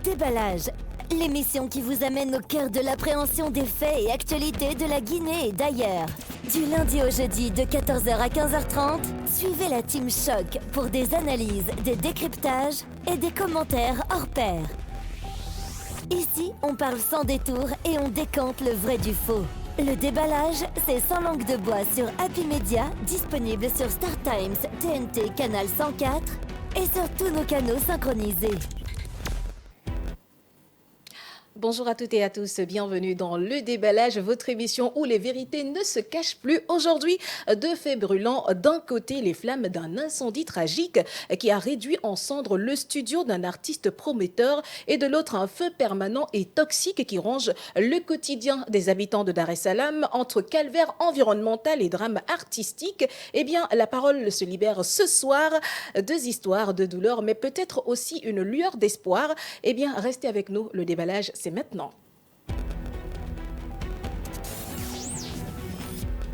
Déballage, l'émission qui vous amène au cœur de l'appréhension des faits et actualités de la Guinée et d'ailleurs. Du lundi au jeudi de 14h à 15h30, suivez la Team Choc pour des analyses, des décryptages et des commentaires hors pair. Ici, on parle sans détour et on décante le vrai du faux. Le déballage, c'est sans langue de bois sur Happy Media, disponible sur Star Times, TNT, Canal 104 et sur tous nos canaux synchronisés. Bonjour à toutes et à tous, bienvenue dans Le Déballage, votre émission où les vérités ne se cachent plus. Aujourd'hui, deux faits brûlants. D'un côté, les flammes d'un incendie tragique qui a réduit en cendres le studio d'un artiste prometteur et de l'autre, un feu permanent et toxique qui ronge le quotidien des habitants de Dar es Salaam. Entre calvaire environnemental et drame artistique, eh bien, la parole se libère ce soir. Deux histoires de douleur, mais peut-être aussi une lueur d'espoir. Eh bien, restez avec nous, Le Déballage, c'est maintenant.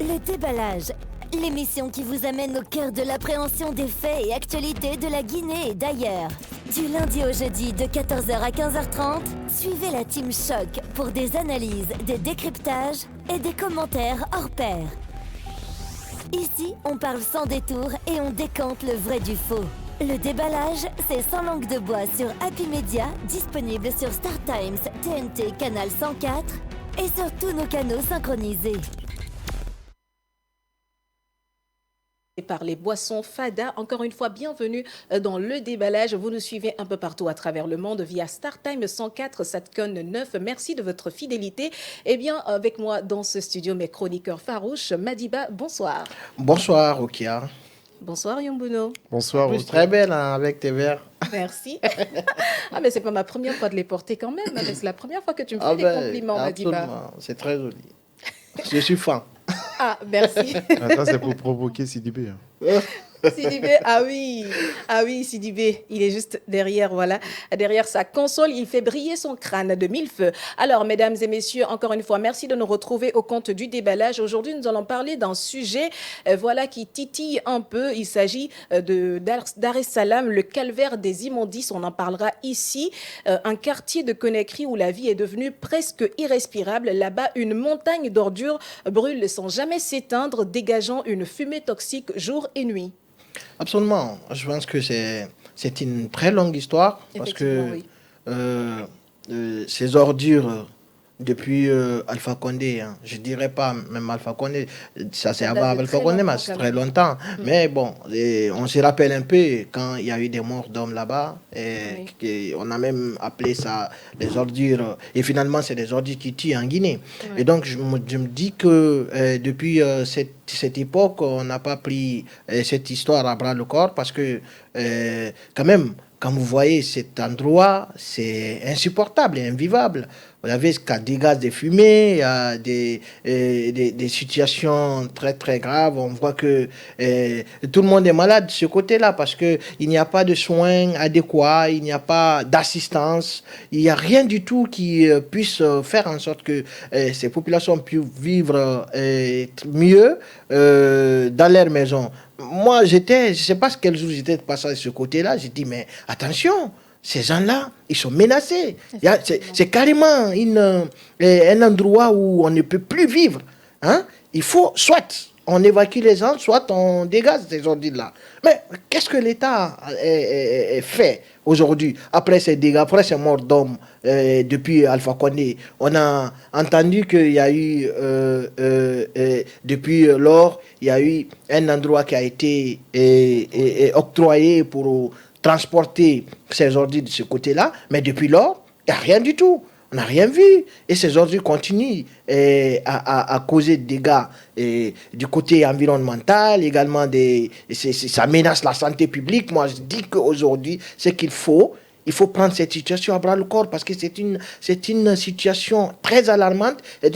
Le déballage, l'émission qui vous amène au cœur de l'appréhension des faits et actualités de la Guinée et d'ailleurs. Du lundi au jeudi de 14h à 15h30, suivez la Team Choc pour des analyses, des décryptages et des commentaires hors pair. Ici, on parle sans détour et on décante le vrai du faux. Le déballage, c'est sans langue de bois sur Happy Media, disponible sur Star Times, TNT, Canal 104 et sur tous nos canaux synchronisés. Et par les boissons Fada, encore une fois, bienvenue dans Le Déballage. Vous nous suivez un peu partout à travers le monde via Star Times 104, Satcon 9. Merci de votre fidélité. Eh bien, avec moi dans ce studio, mes chroniqueurs farouches. Madiba, bonsoir. Bonsoir, Okia. Bonsoir Yumbuno. Bonsoir. Plus très belle hein, avec tes verres. Merci. Ah, mais c'est pas ma première fois de les porter quand même. C'est la première fois que tu me fais des compliments, Madiba. Absolument, c'est très joli. Je suis fan. Ah, merci. Attends, c'est pour provoquer Sidibé. Sidibé, ah oui, Sidibé, il est juste derrière, voilà, derrière sa console, il fait briller son crâne de mille feux. Alors, mesdames et messieurs, encore une fois, merci de nous retrouver au compte du déballage. Aujourd'hui, nous allons parler d'un sujet, voilà, qui titille un peu. Il s'agit de Dar es Salaam, le calvaire des immondices. On en parlera ici, un quartier de Conakry où la vie est devenue presque irrespirable. Là-bas, une montagne d'ordures brûle sans jamais s'éteindre, dégageant une fumée toxique jour et nuit. Absolument. Je pense que c'est une très longue histoire parce que oui. ces ordures depuis Alpha Condé, hein, je dirais pas même Alpha Condé, ça c'est avant Alpha Condé, mais c'est très longtemps. Mais bon, on se rappelle un peu quand il y a eu des morts d'hommes là-bas, et on a même appelé ça les ordures, et finalement c'est des ordures qui tuent en Guinée. Oui. Et donc je me dis que depuis cette époque, on n'a pas pris cette histoire à bras le corps parce que quand même, quand vous voyez cet endroit, c'est insupportable et invivable. Vous avez ce cas des gaz, des fumées, il y a des situations très très graves. On voit que tout le monde est malade de ce côté-là parce qu'il n'y a pas de soins adéquats, il n'y a pas d'assistance, il n'y a rien du tout qui puisse faire en sorte que ces populations puissent vivre mieux dans leur maison. Moi, je ne sais pas quel jour j'étais passé de ce côté-là, j'ai dit, mais attention, ces gens-là, ils sont menacés. C'est carrément un endroit où on ne peut plus vivre. Hein? Il faut soit on évacue les gens, soit on dégage ces ordures-là. Mais qu'est-ce que l'État fait aujourd'hui, après ces dégâts, après ces morts d'hommes depuis Alpha Condé? On a entendu qu'il y a eu, depuis lors, il y a eu un endroit qui a été octroyé pour transporter ces ordures de ce côté-là, mais depuis lors, il n'y a rien du tout. On n'a rien vu. Et ces ordures continuent à causer des dégâts du côté environnemental, également ça menace la santé publique. Moi, je dis qu'aujourd'hui, c'est qu'il faut prendre cette situation à bras le corps parce que c'est une situation très alarmante et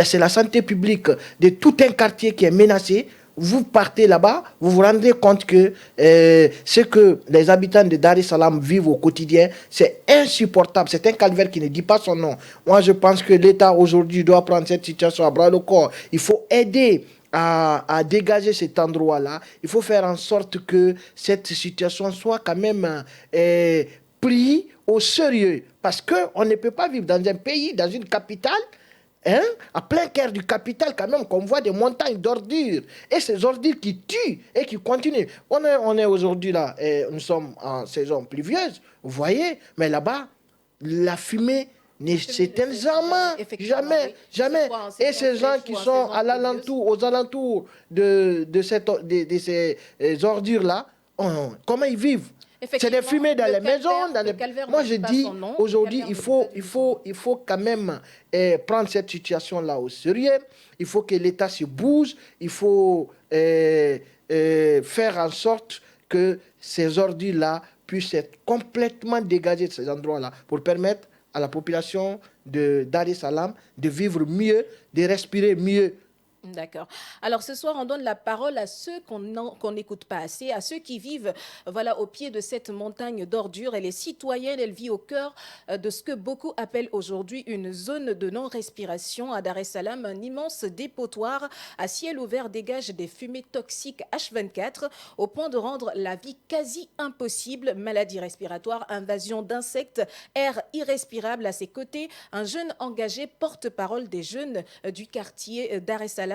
c'est la santé publique de tout un quartier qui est menacé. Vous partez là-bas, vous vous rendez compte que ce que les habitants de Dar es Salaam vivent au quotidien, c'est insupportable. C'est un calvaire qui ne dit pas son nom. Moi, je pense que l'État aujourd'hui doit prendre cette situation à bras le corps. Il faut aider à dégager cet endroit-là. Il faut faire en sorte que cette situation soit quand même prise au sérieux. Parce qu'on ne peut pas vivre dans un pays, dans une capitale, hein, à plein cœur du capital quand même, qu'on voit des montagnes d'ordures. Et ces ordures qui tuent et qui continuent. On est aujourd'hui là, et nous sommes en saison pluvieuse, vous voyez, mais là-bas, la fumée ne s'éteint jamais. Et ces gens qui sont aux alentours de ces ordures-là, comment ils vivent? C'est des fumées dans les maisons. Moi, je dis, aujourd'hui, il faut quand même prendre cette situation-là au sérieux. Il faut que l'État se bouge. Il faut faire en sorte que ces ordures-là puissent être complètement dégagées de ces endroits-là pour permettre à la population de Dar es Salaam de vivre mieux, de respirer mieux. D'accord. Alors ce soir, on donne la parole à ceux qu'on n'écoute pas assez, à ceux qui vivent au pied de cette montagne d'ordures. Elle est citoyenne, elle vit au cœur de ce que beaucoup appellent aujourd'hui une zone de non-respiration. À Dar es Salaam, un immense dépotoir à ciel ouvert dégage des fumées toxiques H24 au point de rendre la vie quasi impossible. Maladies respiratoires, invasion d'insectes, air irrespirable. À ses côtés, un jeune engagé porte-parole des jeunes du quartier Dar es Salaam.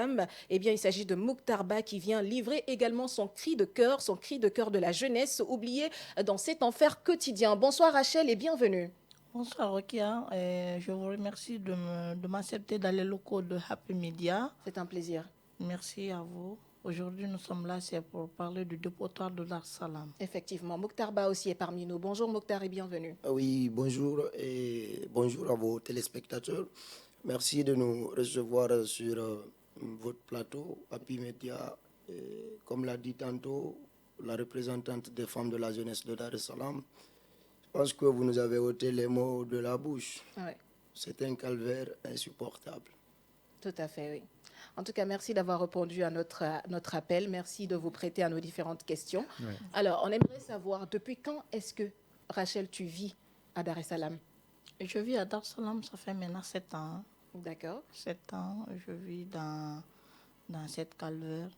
Eh bien, il s'agit de Mokhtar Ba qui vient livrer également son cri de cœur de la jeunesse oubliée dans cet enfer quotidien. Bonsoir Rachel et bienvenue. Bonsoir Rokia, je vous remercie de m'accepter dans les locaux de Happy Media. C'est un plaisir. Merci à vous. Aujourd'hui, nous sommes là, c'est pour parler du dépotoir de Dar es Salaam. Effectivement, Mokhtar Ba aussi est parmi nous. Bonjour Mokhtar et bienvenue. Oui, bonjour et bonjour à vos téléspectateurs. Merci de nous recevoir sur votre plateau, Happy Media. Comme l'a dit tantôt la représentante des femmes de la jeunesse de Dar es Salaam, je pense que vous nous avez ôté les mots de la bouche. Ouais. C'est un calvaire insupportable. Tout à fait, oui. En tout cas, merci d'avoir répondu à notre appel. Merci de vous prêter à nos différentes questions. Ouais. Alors, on aimerait savoir, depuis quand est-ce que, Rachel, tu vis à Dar es Salaam? Je vis à Dar es Salaam, ça fait maintenant 7 ans. D'accord. 7 ans, je vis dans cette calvaire.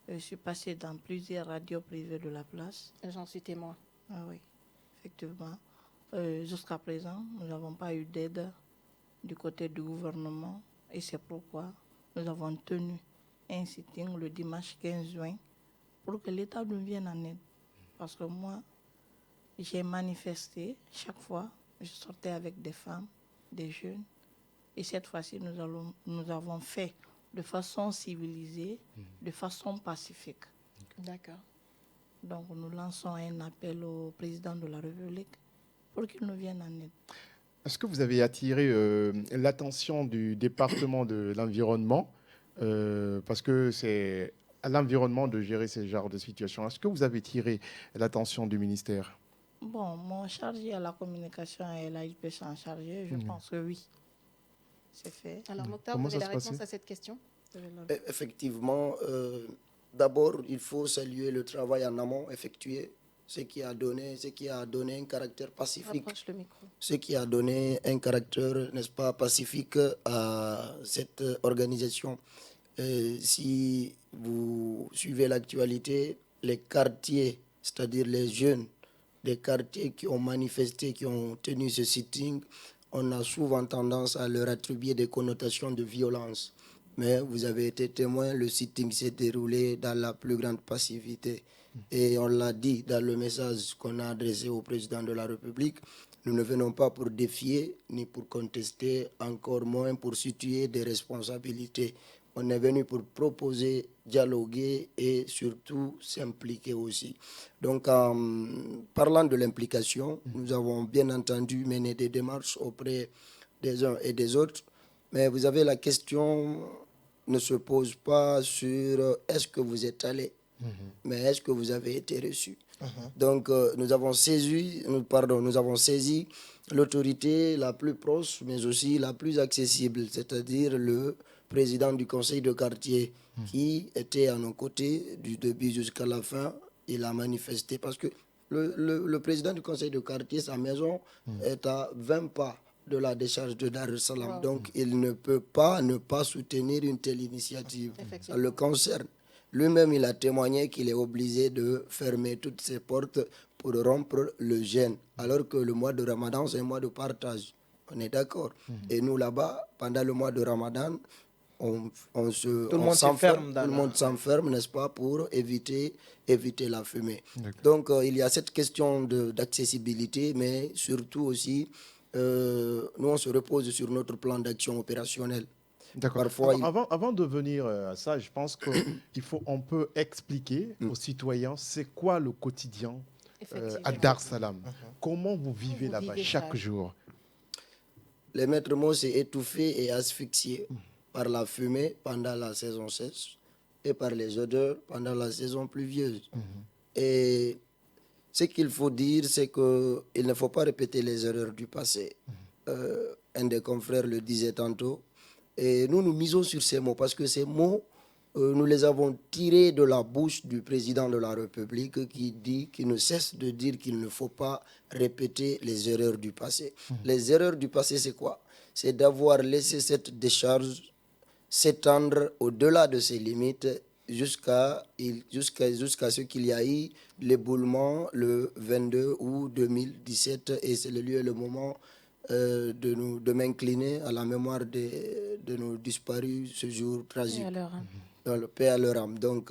Je suis passée dans plusieurs radios privées de la place. J'en suis témoin. Ah oui, effectivement. Jusqu'à présent, nous n'avons pas eu d'aide du côté du gouvernement. Et c'est pourquoi nous avons tenu un sitting le dimanche 15 juin pour que l'État nous vienne en aide. Parce que moi, j'ai manifesté chaque fois. Je sortais avec des femmes, des jeunes. Et cette fois-ci, nous avons fait de façon civilisée, de façon pacifique. D'accord. Donc, nous lançons un appel au président de la République pour qu'il nous vienne en aide. Est-ce que vous avez attiré l'attention du département de l'environnement parce que c'est à l'environnement de gérer ce genre de situation. Est-ce que vous avez tiré l'attention du ministère? Bon, mon chargé à la communication et l'AIPC en chargé, je pense que oui. C'est fait. Alors, Mokhtar, vous avez la réponse à cette question? Effectivement, d'abord, il faut saluer le travail en amont effectué, ce qui a donné un caractère pacifique. Rapproche le micro. Ce qui a donné un caractère, n'est-ce pas, pacifique à cette organisation. Si vous suivez l'actualité, les quartiers, c'est-à-dire les jeunes des quartiers qui ont manifesté, qui ont tenu ce sitting, on a souvent tendance à leur attribuer des connotations de violence. Mais vous avez été témoin, le sitting s'est déroulé dans la plus grande passivité. Et on l'a dit dans le message qu'on a adressé au président de la République, nous ne venons pas pour défier, ni pour contester, encore moins pour situer des responsabilités. On est venu pour proposer, dialoguer et surtout s'impliquer aussi. Donc, en parlant de l'implication, nous avons bien entendu mené des démarches auprès des uns et des autres. Mais vous avez la question ne se pose pas sur est-ce que vous êtes allé, mais est-ce que vous avez été reçu. Donc, nous avons saisi l'autorité la plus proche, mais aussi la plus accessible, c'est-à-dire le président du conseil de quartier qui était à nos côtés du début jusqu'à la fin. Il a manifesté parce que le président du conseil de quartier, sa maison est à 20 pas de la décharge de Dar es Salaam. Donc, il ne peut pas ne pas soutenir une telle initiative. Ça le concerne. Lui-même, il a témoigné qu'il est obligé de fermer toutes ses portes pour rompre le jeûne. Alors que le mois de Ramadan, c'est un mois de partage. On est d'accord. Et nous, là-bas, pendant le mois de Ramadan, tout le monde s'enferme, n'est-ce pas, pour éviter la fumée. Donc, il y a cette question d'accessibilité, mais surtout aussi, nous, on se repose sur notre plan d'action opérationnel. D'accord. Parfois, Avant de venir à ça, je pense qu'on peut expliquer aux citoyens c'est quoi le quotidien à Dar Salam. Comment vous vivez là-bas chaque jour? Les maîtres mots, c'est étouffé et asphyxié par la fumée pendant la saison sèche et par les odeurs pendant la saison pluvieuse. Et ce qu'il faut dire, c'est qu'il ne faut pas répéter les erreurs du passé. Un des confrères le disait tantôt. Et nous misons sur ces mots parce que ces mots, nous les avons tirés de la bouche du président de la République qui ne cesse de dire qu'il ne faut pas répéter les erreurs du passé. Les erreurs du passé, c'est quoi? C'est d'avoir laissé cette décharge s'étendre au-delà de ses limites jusqu'à ce qu'il y ait eu l'éboulement le 22 août 2017. Et c'est le lieu et le moment de m'incliner à la mémoire de nos disparus ce jour tragique. Dans le paix à leur âme. Donc,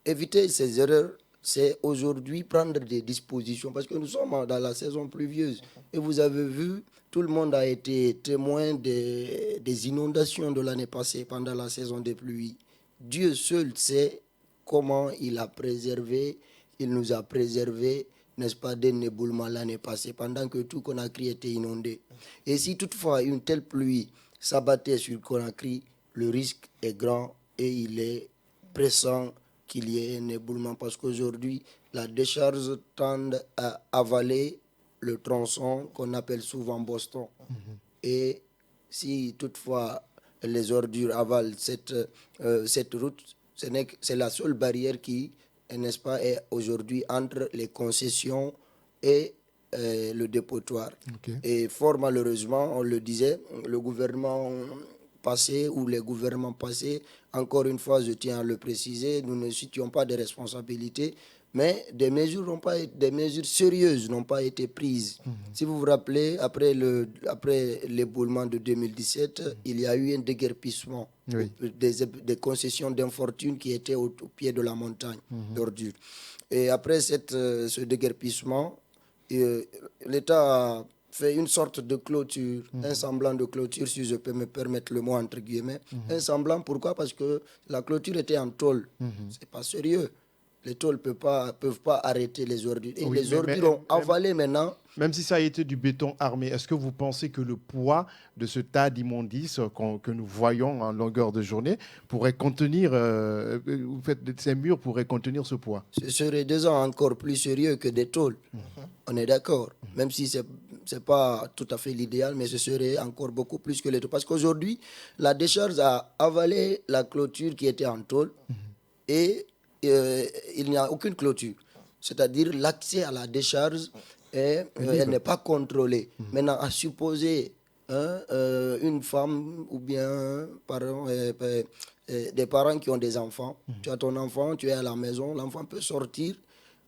éviter ces erreurs, c'est aujourd'hui prendre des dispositions parce que nous sommes dans la saison pluvieuse. Et vous avez vu, tout le monde a été témoin des inondations de l'année passée pendant la saison des pluies. Dieu seul sait comment il nous a préservés, n'est-ce pas, d'un éboulement l'année passée, pendant que tout Conakry était inondé. Et si toutefois une telle pluie s'abattait sur Conakry, le risque est grand et il est pressant qu'il y ait un éboulement parce qu'aujourd'hui, la décharge tend à avaler le tronçon qu'on appelle souvent Boston. Et si toutefois les ordures avalent cette route, c'est la seule barrière qui, n'est-ce pas, est aujourd'hui entre les concessions et le dépotoir. Et fort malheureusement, on le disait, le gouvernement passé ou les gouvernements passés, encore une fois, je tiens à le préciser, nous ne situons pas de responsabilités, mais des mesures sérieuses n'ont pas été prises. Si vous vous rappelez, après l'éboulement de 2017, il y a eu un déguerpissement des concessions d'infortune qui étaient au pied de la montagne d'ordures. Et après ce déguerpissement, l'État a fait une sorte de clôture, un semblant de clôture, si je peux me permettre le mot entre guillemets. Un semblant, pourquoi? Parce que la clôture était en tôle. C'est pas sérieux. Les tôles peuvent pas arrêter les ordures. Et les ordures ont avalé maintenant. Même si ça a été du béton armé, est-ce que vous pensez que le poids de ce tas d'immondices que nous voyons en longueur de journée pourrait contenir, ces murs pourraient contenir ce poids? Ce serait déjà encore plus sérieux que des tôles. On est d'accord. Même si c'est pas tout à fait l'idéal, mais ce serait encore beaucoup plus que les tôles. Parce qu'aujourd'hui, la décharge a avalé la clôture qui était en tôle et il n'y a aucune clôture. C'est-à-dire l'accès à la décharge, elle n'est pas contrôlée. Maintenant, à supposer une femme ou bien des parents qui ont des enfants, tu as ton enfant, tu es à la maison, l'enfant peut sortir,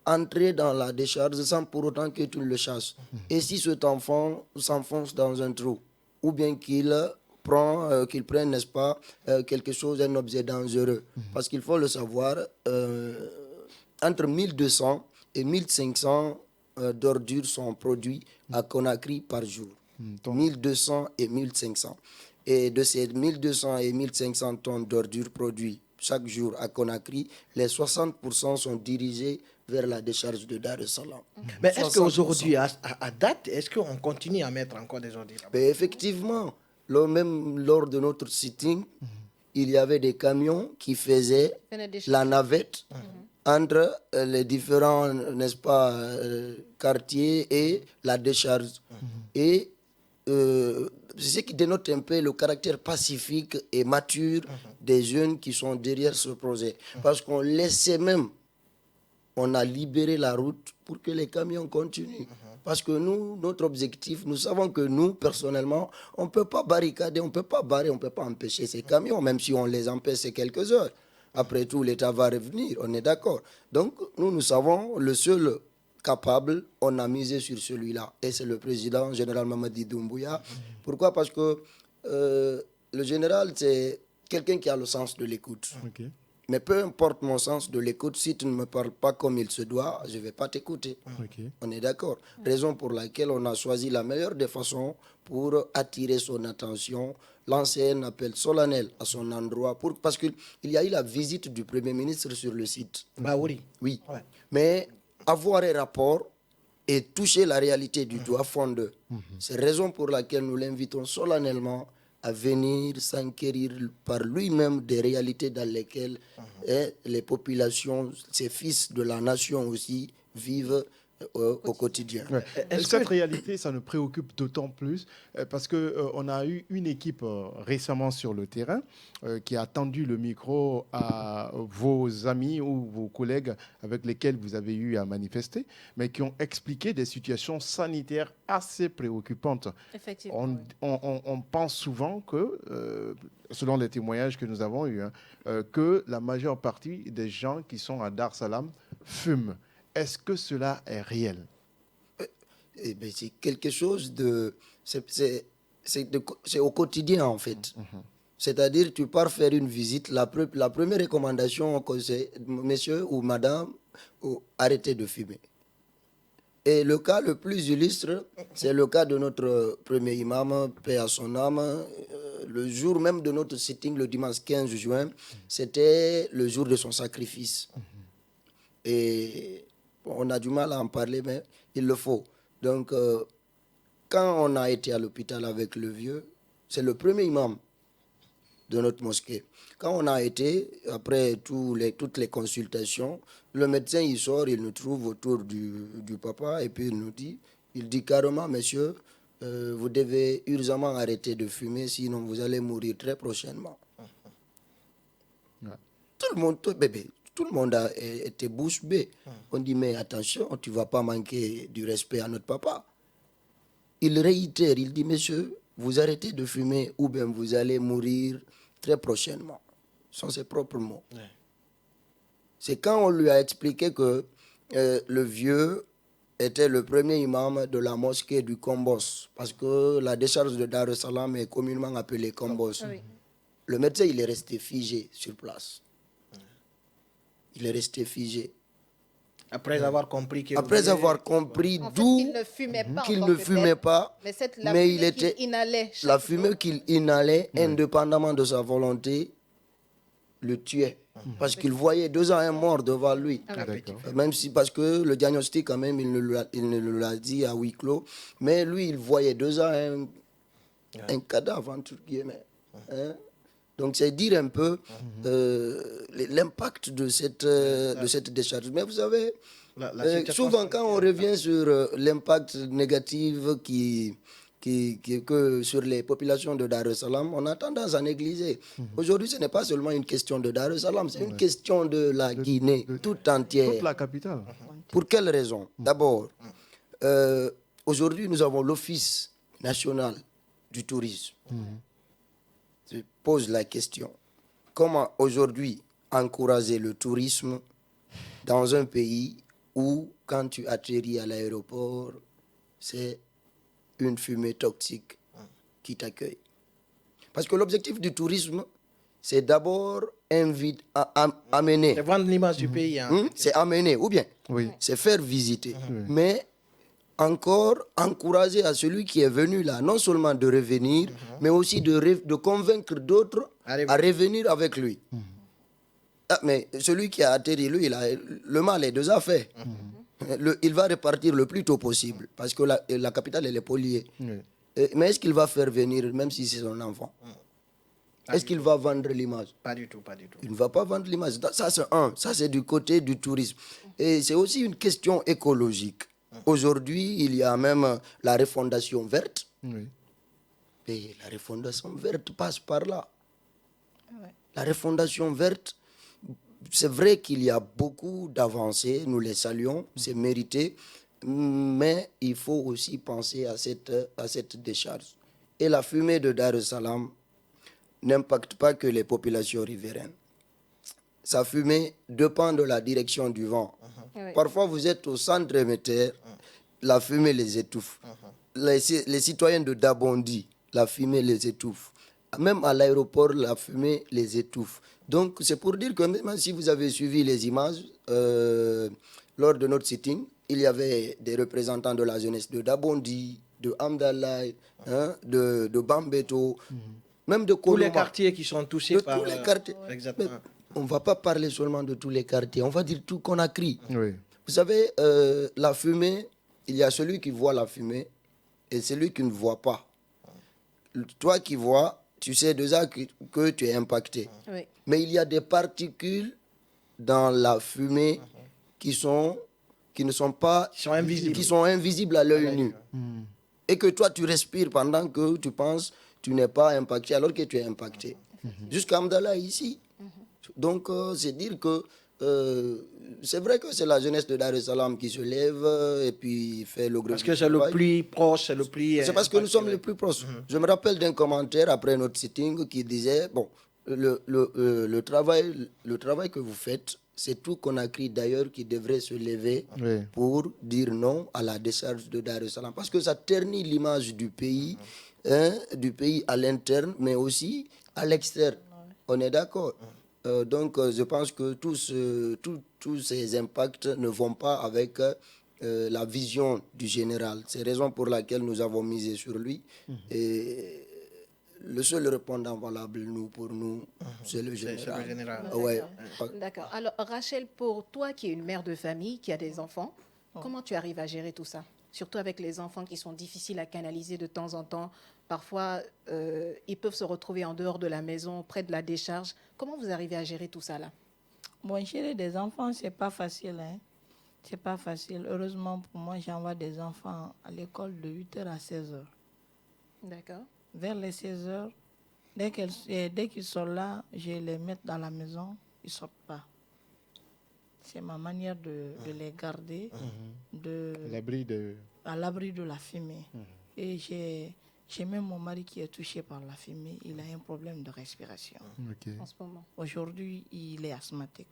entrer dans la décharge sans pour autant que tu le chasses. Et si cet enfant s'enfonce dans un trou, ou bien qu'il prenne, n'est-ce pas, quelque chose, un objet dangereux. Parce qu'il faut le savoir, entre 1200 et 1500 d'ordures sont produits à Conakry par jour. 1200 et 1500. Et de ces 1200 et 1500 tonnes d'ordures produites chaque jour à Conakry, les 60% sont dirigés vers la décharge de Dar es Salaam. Mais est-ce qu'aujourd'hui, à date, est-ce qu'on continue à mettre encore des ordures là-bas? Effectivement. Même lors de notre sitting, il y avait des camions qui faisaient la navette entre les différents, n'est-ce pas, quartiers et la décharge. Et c'est ce qui dénote un peu le caractère pacifique et mature des jeunes qui sont derrière ce projet. Parce qu'on laissait même, on a libéré la route pour que les camions continuent. Parce que nous, notre objectif, nous savons que nous, personnellement, on ne peut pas barricader, on ne peut pas barrer, on ne peut pas empêcher ces camions, même si on les empêche ces quelques heures. Après tout, l'État va revenir, on est d'accord. Donc, nous savons, le seul capable, on a misé sur celui-là. Et c'est le président, général Mamadi Doumbouya. Pourquoi? Parce que le général, c'est quelqu'un qui a le sens de l'écoute. Ok. Mais peu importe mon sens de l'écoute, si tu ne me parles pas comme il se doit, je ne vais pas t'écouter. Ok. On est d'accord. Raison pour laquelle on a choisi la meilleure des façons pour attirer son attention, lancer un appel solennel à son endroit, parce qu'il y a eu la visite du Premier ministre sur le site. Bah oui. Oui. Ouais. Mais avoir un rapport et toucher la réalité du doigt fondeux, c'est raison pour laquelle nous l'invitons solennellement à venir s'enquérir par lui-même des réalités dans lesquelles les populations, ces fils de la nation aussi, vivent au quotidien. Ouais. Cette réalité, ça nous préoccupe d'autant plus parce qu'on a eu une équipe récemment sur le terrain qui a tendu le micro à vos amis ou vos collègues avec lesquels vous avez eu à manifester, mais qui ont expliqué des situations sanitaires assez préoccupantes. Effectivement. On pense souvent que, selon les témoignages que nous avons eus, que la majeure partie des gens qui sont à Dar Salam fument. Est-ce que cela est réel? Eh bien, c'est quelque chose de... C'est au quotidien, en fait. C'est-à-dire, tu pars faire une visite, la première recommandation, c'est monsieur ou madame, arrêtez de fumer. Et le cas le plus illustre, c'est le cas de notre premier imam, paix à son âme. Le jour même de notre sitting, le dimanche 15 juin, c'était le jour de son sacrifice. Et on a du mal à en parler, mais il le faut. Donc, quand on a été à l'hôpital avec le vieux, c'est le premier imam de notre mosquée. Quand on a été, après toutes les consultations, le médecin, il sort, il nous trouve autour du papa et puis il dit carrément, monsieur, vous devez urgemment arrêter de fumer, sinon vous allez mourir très prochainement. Ouais. Tout le monde a été bouche bée. On dit, mais attention, tu ne vas pas manquer du respect à notre papa. Il réitère, il dit, monsieur, vous arrêtez de fumer ou bien vous allez mourir très prochainement. Ce sont ses propres mots. Ouais. C'est quand on lui a expliqué que le vieux était le premier imam de la mosquée du Kombos, parce que la décharge de Dar es Salaam est communément appelée Kombos. Oui. Le médecin, il est resté figé sur place. Il est resté figé. Après avoir compris que Après avoir compris d'où qu'il ne fumait pas, mais il était la fumée qu'il inhalait, indépendamment de sa volonté, le tuait. Parce qu'il voyait 2 ans un mort devant lui. Même si, parce que le diagnostic, quand même, il ne l'a dit à huis clos. Mais lui, il voyait 2 ans un cadavre, entre guillemets. Hein? Donc, c'est dire un peu l'impact de cette décharge. Mais vous savez, souvent, quand on revient sur l'impact négatif que sur les populations de Dar es Salaam, on a tendance à négliger. Aujourd'hui, ce n'est pas seulement une question de Dar es Salaam, c'est une question de la Guinée toute entière. Toute la capitale. Pour quelle raison? D'abord, aujourd'hui, nous avons l'Office national du tourisme. Je pose la question. Comment aujourd'hui encourager le tourisme dans un pays où, quand tu atterris à l'aéroport, c'est une fumée toxique qui t'accueille? Parce que l'objectif du tourisme, c'est d'abord amener. C'est vendre l'image du pays. Hein. C'est amener, ou bien c'est faire visiter. Mais encore encourager à celui qui est venu là, non seulement de revenir, mais aussi de convaincre d'autres à revenir avec lui. Ah, mais celui qui a atterri, lui, le mal est déjà fait. Il va repartir le plus tôt possible, parce que la capitale, elle est polluée. Mais est-ce qu'il va faire venir, même si c'est son enfant? Est-ce qu'il va vendre l'image? Pas du tout, pas du tout. Il ne va pas vendre l'image. Ça, c'est du côté du tourisme. Et c'est aussi une question écologique. Aujourd'hui, il y a même la refondation verte. Et la refondation verte passe par là. La refondation verte, c'est vrai qu'il y a beaucoup d'avancées, nous les saluons, c'est mérité, mais il faut aussi penser à cette décharge. Et la fumée de Dar es Salaam n'impacte pas que les populations riveraines. sa fumée dépend de la direction du vent. Oui. Parfois, vous êtes au centre émetteur, la fumée les étouffe. Les citoyens de Dabondi, la fumée les étouffe. Même à l'aéroport, la fumée les étouffe. Donc, c'est pour dire que même si vous avez suivi les images, lors de notre sitting, il y avait des représentants de la jeunesse de Dabondi, de Amdallah, de Bambeto, même de Tous Koloma. les quartiers qui sont touchés De par... tous les quartiers. Exactement. Mais on ne va pas parler seulement de tous les quartiers, on va dire tout Conakry. Oui. Vous savez, la fumée, il y a celui qui voit la fumée et celui qui ne voit pas. Toi qui vois, tu sais déjà que tu es impacté. Oui. Mais il y a des particules dans la fumée qui ne sont pas... Qui sont invisibles. Qui sont invisibles à l'œil nu. Et que toi, tu respires pendant que tu penses tu n'es pas impacté alors que tu es impacté. Jusqu'à Amdallah ici. Donc, c'est dire que c'est vrai que c'est la jeunesse de Dar es Salaam qui se lève et puis fait le gros Parce que c'est le travail. plus proche, c'est le plus... C'est parce que nous sommes les plus proches. Je me rappelle d'un commentaire après notre sitting qui disait, bon, le travail que vous faites, c'est tout Conakry d'ailleurs qui devrait se lever Oui. pour dire non à la décharge de Dar es Salaam. Parce que ça ternit l'image du pays à l'interne, mais aussi à l'externe. On est d'accord. Donc, je pense que tous ces impacts ne vont pas avec la vision du général. C'est la raison pour laquelle nous avons misé sur lui. Et le seul répondant valable pour nous, c'est le général. C'est le général. Ouais. D'accord. Alors, Rachel, pour toi qui es une mère de famille, qui a des enfants, comment tu arrives à gérer tout ça? Surtout avec les enfants qui sont difficiles à canaliser de temps en temps. Parfois, ils peuvent se retrouver en dehors de la maison, près de la décharge. Comment vous arrivez à gérer tout ça là? Bon, gérer des enfants, c'est pas facile. Hein. C'est pas facile. Heureusement pour moi, j'envoie des enfants à l'école de 8h à 16h. D'accord. Vers les 16h, dès qu'ils sont là, je les mets dans la maison, ils ne sortent pas. C'est ma manière de les garder à l'abri de la fumée. Et j'ai même mon mari qui est touché par la fumée. Il a un problème de respiration. Ok. En ce moment. Aujourd'hui, il est asthmatique.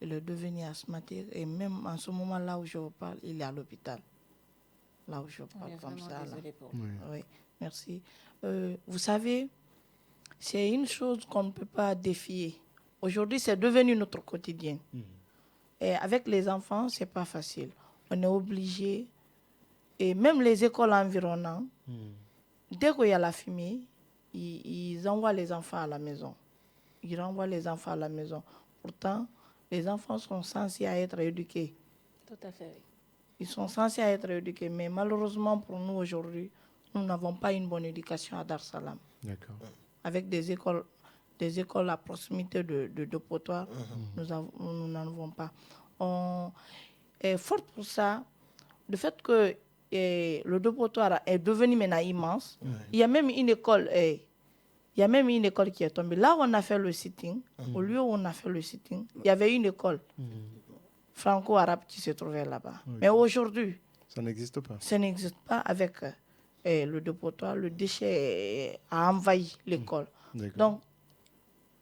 Il est devenu asthmatique. Et même en ce moment-là où je vous parle, il est à l'hôpital. Là où je On parle est comme vraiment ça. Là. désolé pour Oui. Oui, merci. Vous savez, c'est une chose qu'on ne peut pas défier. Aujourd'hui, c'est devenu notre quotidien. Et avec les enfants, ce n'est pas facile. On est obligé, et même les écoles environnantes, dès qu'il y a la fumée, ils envoient les enfants à la maison. Ils renvoient les enfants à la maison. Pourtant, les enfants sont censés être éduqués. Tout à fait. Ils sont censés être éduqués, mais malheureusement pour nous aujourd'hui, nous n'avons pas une bonne éducation à Dar es Salaam. D'accord. Avec des écoles à proximité de Potoir, nous n'en avons pas. Et fort pour ça, le fait que le Potoir est devenu maintenant immense, il y a même une école. Il y a même une école qui est tombée. Là où on a fait le sitting, au lieu où on a fait le sitting, il y avait une école franco-arabe qui se trouvait là-bas. Mais aujourd'hui, Ça n'existe pas. ça n'existe pas avec le dépotoir. Le déchet a envahi l'école. D'accord. Donc,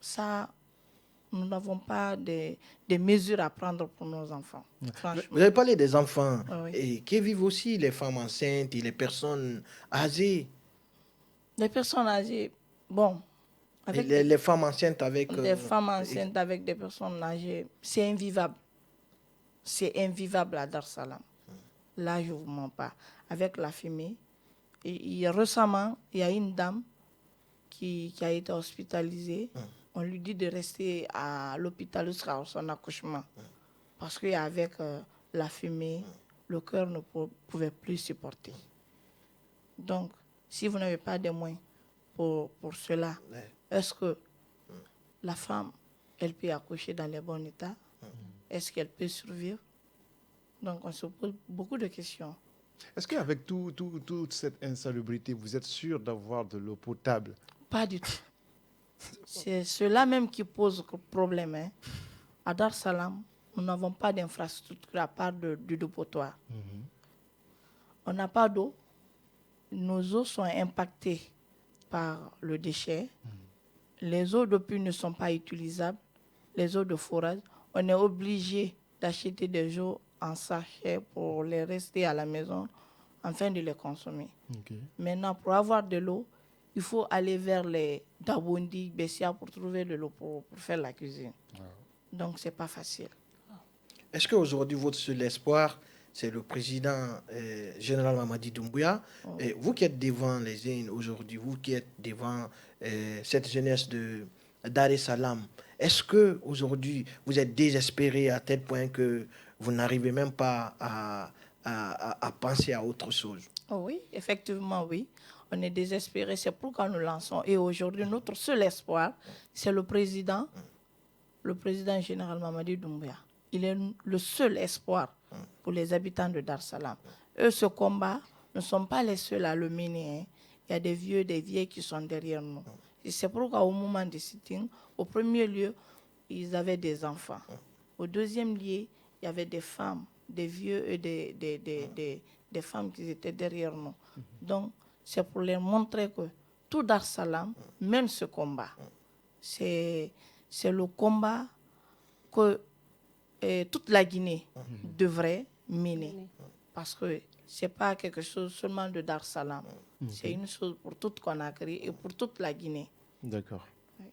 ça, nous n'avons pas des mesures à prendre pour nos enfants. Franchement. Vous avez parlé des enfants Ah oui. et qui vivent aussi les femmes enceintes et les personnes âgées. Les personnes âgées, bon, Et avec les femmes enceintes avec... des femmes enceintes avec des personnes âgées, c'est invivable. C'est invivable à Dar es Salaam. Là, je ne vous mens pas. Avec la fumée, récemment, il y a une dame qui a été hospitalisée. On lui dit de rester à l'hôpital jusqu'à son accouchement. Parce qu'avec la fumée, le cœur ne pouvait plus supporter. Donc, si vous n'avez pas de moyens pour cela, est-ce que la femme, elle peut accoucher dans le bon état? Est-ce qu'elle peut survivre? Donc, on se pose beaucoup de questions. Est-ce qu'avec toute cette insalubrité, vous êtes sûr d'avoir de l'eau potable? Pas du tout. C'est cela même qui pose problème. Hein. À Dar es Salaam, nous n'avons pas d'infrastructure à part du dépotoir. On n'a pas d'eau. Nos eaux sont impactées par le déchet. Les eaux de pluie ne sont pas utilisables. les eaux de forage, on est obligé d'acheter des eaux en sachet pour les rester à la maison afin de les consommer. Ok. Maintenant, pour avoir de l'eau, il faut aller vers les Dabondi, Bessia pour trouver de l'eau pour faire la cuisine. Donc, ce n'est pas facile. Est-ce qu'aujourd'hui, votre seul espoir, c'est le président général Mamadi Doumbouya? Et vous qui êtes devant les jeunes aujourd'hui, vous qui êtes devant cette jeunesse de Dar es Salaam, est-ce que aujourd'hui vous êtes désespéré à tel point que vous n'arrivez même pas à penser à autre chose? Oh oui, effectivement, oui. On est désespéré, c'est pourquoi nous lançons. Et aujourd'hui, notre seul espoir, c'est le président général Mamadi Doumbouya. Il est le seul espoir pour les habitants de Dar es Salaam. Eux, ce combat, ne sont pas les seuls à le mener. Hein. Il y a des vieux, des vieilles qui sont derrière nous. Et c'est pourquoi au moment des sittings, au premier lieu, ils avaient des enfants. Au deuxième lieu, il y avait des femmes, des vieux et des femmes qui étaient derrière nous. Donc, c'est pour leur montrer que tout Dar es Salaam mène ce combat. C'est le combat que toute la Guinée devrait mener. Parce que ce n'est pas quelque chose seulement de Dar es Salaam. C'est une chose pour toute Conakry et pour toute la Guinée. D'accord. Oui.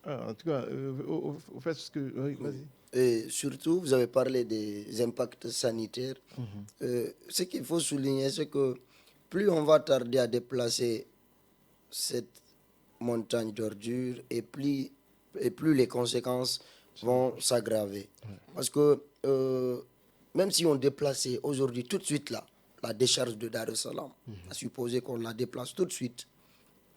En tout cas, au fait, ce que... Oui, vas-y. Et surtout, vous avez parlé des impacts sanitaires. Ce qu'il faut souligner, c'est que plus on va tarder à déplacer cette montagne d'ordures et plus les conséquences vont s'aggraver. Parce que même si on déplaçait aujourd'hui tout de suite là, la décharge de Dar es Salaam, à supposer qu'on la déplace tout de suite,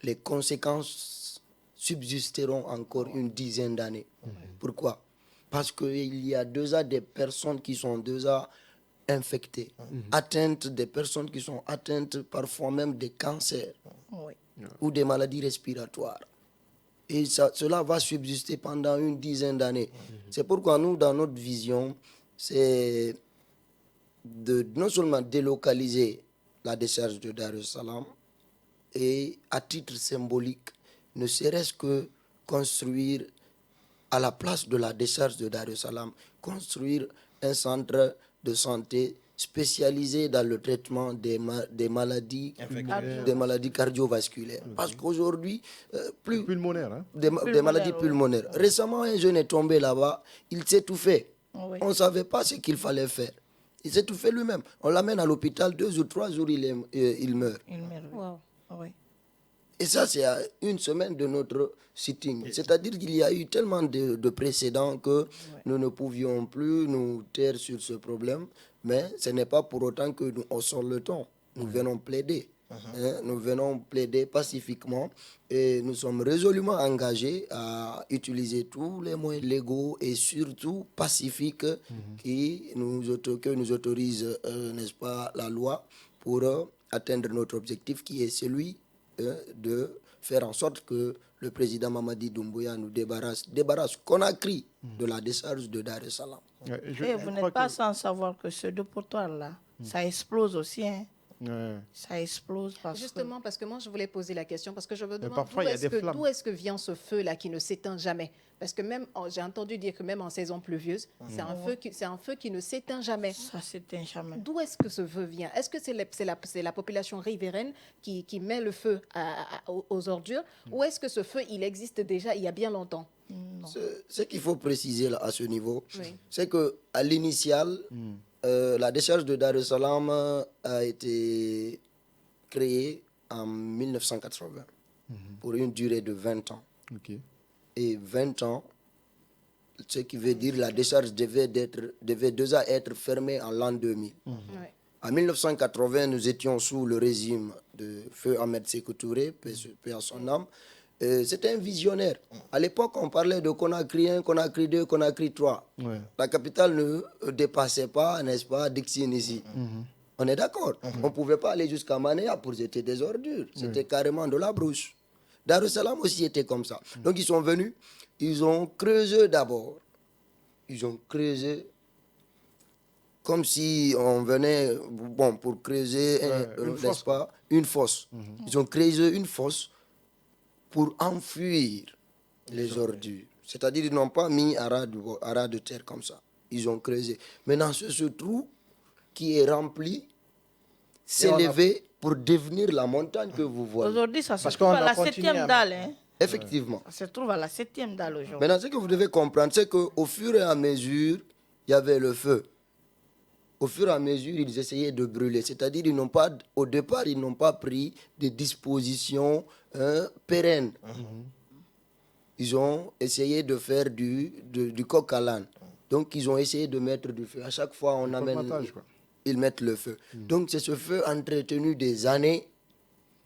les conséquences subsisteront encore une dizaine d'années. Pourquoi? Parce qu'il y a déjà des personnes qui sont déjà infectées, atteintes, des personnes qui sont atteintes parfois même des cancers Oui. ou des maladies respiratoires. Et cela va subsister pendant une dizaine d'années. C'est pourquoi nous, dans notre vision, c'est de non seulement délocaliser la décharge de Dar es Salaam et à titre symbolique, ne serait-ce que construire à la place de la décharge de Dar es Salaam, construire un centre de santé spécialisé dans le traitement des maladies cardiovasculaires. Parce qu'aujourd'hui, Pulmonaire, hein? des maladies pulmonaires. Récemment, un jeune est tombé là-bas, il s'est étouffé. Oui. On ne savait pas ce qu'il fallait faire. Il s'est étouffé lui-même. On l'amène à l'hôpital, 2 ou 3 jours, il meurt. Il meurt. Oui. Et ça, c'est à une semaine de notre sitting. C'est-à-dire qu'il y a eu tellement de précédents que nous ne pouvions plus nous taire sur ce problème. Mais ce n'est pas pour autant que nous haussons le ton. Nous venons plaider. Nous venons plaider pacifiquement et nous sommes résolument engagés à utiliser tous les moyens légaux et surtout pacifiques que nous autorise, n'est-ce pas, la loi pour atteindre notre objectif qui est celui de faire en sorte que le président Mamadi Doumbouya nous débarrasse Conakry de la décharge de Dar es Salaam. Et vous n'êtes pas sans savoir que ce dépotoir-là, ça explose aussi. Hein. Ça explose Justement, parce que moi, je voulais poser la question, parce que je me demande parfois, il y a des flammes. d'où est-ce que vient ce feu-là qui ne s'éteint jamais? Parce que même, j'ai entendu dire que même en saison pluvieuse, c'est un feu qui ne s'éteint jamais. Ça s'éteint jamais. D'où est-ce que ce feu vient? Est-ce que c'est la population riveraine qui met le feu aux ordures? Ou est-ce que ce feu, il existe déjà il y a bien longtemps? Ce qu'il faut préciser là, à ce niveau, c'est qu'à l'initial, la décharge de Dar es Salaam a été créée en 1980 pour une durée de 20 ans. Et 20 ans, ce qui veut dire la décharge devait déjà être fermée en l'an 2000. En 1980, nous étions sous le régime de Feu Ahmed Sékou Touré, paix à son âme. C'était un visionnaire. À l'époque, on parlait de Conakry 1, Conakry 2, Conakry 3. La capitale ne dépassait pas, n'est-ce pas, Dixine ici. On est d'accord. On ne pouvait pas aller jusqu'à Manéa pour jeter des ordures. C'était carrément de la brousse. Dar es Salaam aussi était comme ça. Donc ils sont venus, ils ont creusé d'abord. Ils ont creusé comme si on venait pour creuser n'est-ce pas, une fosse. Ils ont creusé une fosse pour enfuir les ordures. C'est-à-dire qu'ils n'ont pas mis à ras de terre comme ça. Ils ont creusé. Maintenant, ce trou qui est rempli s'est élevé pour devenir la montagne que vous voyez. Aujourd'hui, ça se Parce trouve qu'on à a la continué 7e à dalle. Hein. Effectivement. Ça se trouve à la 7e dalle aujourd'hui. Maintenant, ce que vous devez comprendre, c'est qu'au fur et à mesure, il y avait le feu. Au fur et à mesure, ils essayaient de brûler. C'est-à-dire, au départ, ils n'ont pas pris des dispositions pérennes. Ils ont essayé de faire du coq à l'âne. Donc, ils ont essayé de mettre du feu. À chaque fois, on amène... Formatage, quoi. Ils mettent le feu. Donc, c'est ce feu entretenu des années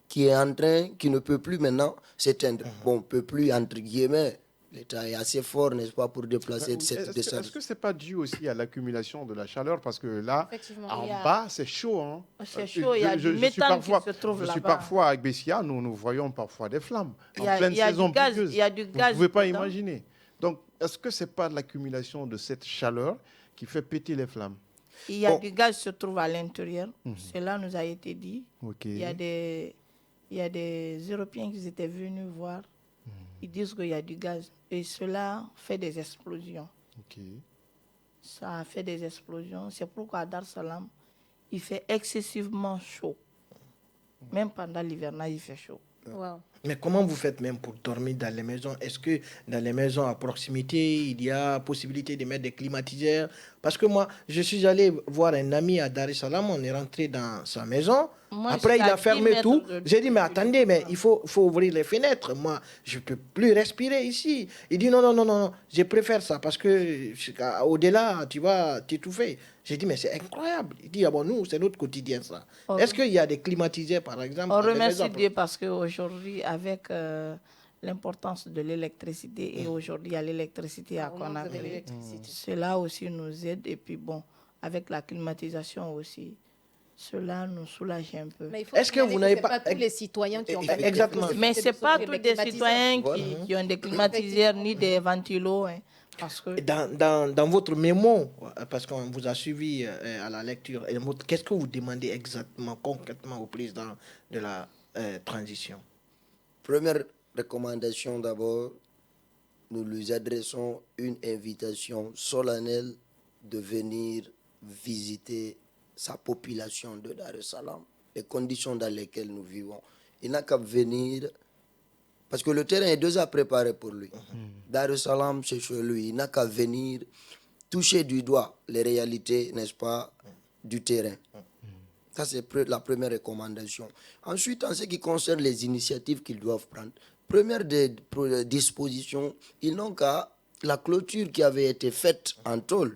qui ne peut plus maintenant s'éteindre. Bon, peut plus, entre guillemets. L'État est assez fort, n'est-ce pas, pour déplacer cette décharge. Est-ce que ce n'est pas dû aussi à l'accumulation de la chaleur? Parce que là, Effectivement, en bas, c'est chaud. Hein. C'est chaud, il y a du méthane qui se trouve là-bas. Je suis parfois avec Bessia, nous voyons parfois des flammes. En pleine Il y a saison du gaz, pluvieuse. il y a du Vous gaz ne pouvez pas dedans. imaginer. Donc, est-ce que ce n'est pas l'accumulation de cette chaleur qui fait péter les flammes? Il y a du gaz qui se trouve à l'intérieur. Cela nous a été dit. Ok. Il y a des Européens qui étaient venus voir. Ils disent qu'il y a du gaz. Et cela fait des explosions. Ok. Ça a fait des explosions. C'est pourquoi à Dar es Salaam, il fait excessivement chaud. Même pendant l'hivernage, il fait chaud. Wow. Mais comment vous faites même pour dormir dans les maisons? Est-ce que dans les maisons à proximité, il y a possibilité de mettre des climatiseurs? Parce que moi, je suis allé voir un ami à Dar es Salaam, on est rentré dans sa maison. Moi, Après, je il suis a à 10 fermé mètres tout. de- J'ai dit, mais attendez, mais il faut ouvrir les fenêtres. Moi, je ne peux plus respirer ici. Il dit, non, je préfère ça parce que au-delà, tu vas t'étouffer. J'ai dit, mais c'est incroyable. Il dit, ah bon, nous, c'est notre quotidien, ça. Oh. Est-ce qu'il y a des climatiseurs, par exemple? On dans les remercie maisons? Dieu parce qu'aujourd'hui, avec l'importance de l'électricité, et aujourd'hui, il y a l'électricité à On manque de Conakry. l'électricité. Cela aussi nous aide. Et puis bon, avec la climatisation aussi, cela nous soulage un peu. Mais il faut Est-ce que signaler vous n'avez c'est pas- tous les citoyens qui ont Exactement. Mais ce n'est pas tous les des climatiseurs. citoyens Voilà. qui ont des climatiseurs ni des ventilos. Hein, parce que Dans votre mémo, parce qu'on vous a suivi à la lecture, qu'est-ce que vous demandez exactement, concrètement au président de la transition? Première recommandation d'abord, nous lui adressons une invitation solennelle de venir visiter sa population de Dar es Salaam, les conditions dans lesquelles nous vivons. Il n'a qu'à venir, parce que le terrain est déjà préparé pour lui. Dar es Salaam, c'est chez lui. Il n'a qu'à venir toucher du doigt les réalités, n'est-ce pas, du terrain. Ça, c'est la première recommandation. Ensuite, en ce qui concerne les initiatives qu'ils doivent prendre, première disposition, ils n'ont qu'à la clôture qui avait été faite en tôle,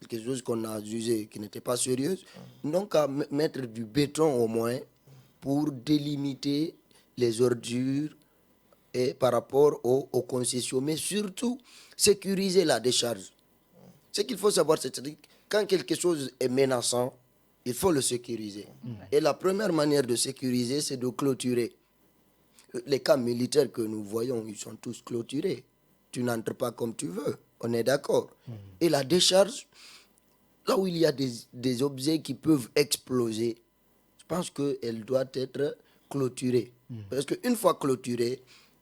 quelque chose qu'on a jugé qui n'était pas sérieuse, ils n'ont qu'à mettre du béton au moins pour délimiter les ordures et par rapport aux concessions, mais surtout sécuriser la décharge. Ce qu'il faut savoir, c'est que quand quelque chose est menaçant, il faut le sécuriser. Et la première manière de sécuriser, c'est de clôturer. Les camps militaires que nous voyons, ils sont tous clôturés. Tu n'entres pas comme tu veux. On est d'accord. Et la décharge, là où il y a des objets qui peuvent exploser, je pense qu'elle doit être clôturée. Parce qu'une fois clôturée,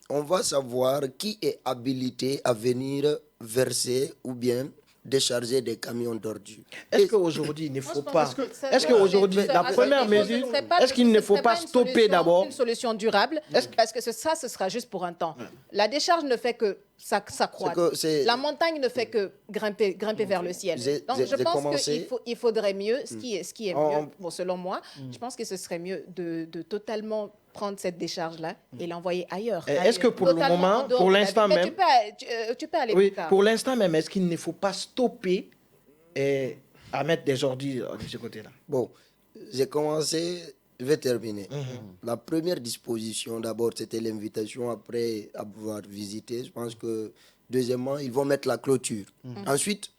on va savoir qui est habilité à venir verser ou bien décharger des camions d'ordures. Est-ce qu'aujourd'hui, il ne faut pense pas... que ça- Est-ce qu'aujourd'hui, ça- la ça- première ça- mesure, ce serait pas- est-ce qu'il ne ce faut serait pas une stopper solution- d'abord? une solution durable, parce que ça, ce sera juste pour un temps. La décharge ne fait que ça croît. que c'est- La montagne ne fait que grimper vers le ciel. Donc, je j'ai pense commencé- qu'il faudrait mieux, ce qui est On- mieux, bon, selon moi, je pense que ce serait mieux de totalement prendre cette décharge-là et l'envoyer ailleurs. Est-ce que pour le Totalement moment, en dehors pour de la l'instant ville. Mais même... tu peux aller Oui, plus tard. pour l'instant même, est-ce qu'il ne faut pas stopper à mettre des ordures de ce côté-là? Bon, j'ai commencé, je vais terminer. La première disposition, d'abord, c'était l'invitation après avoir visité. Je pense que, deuxièmement, ils vont mettre la clôture. Ensuite,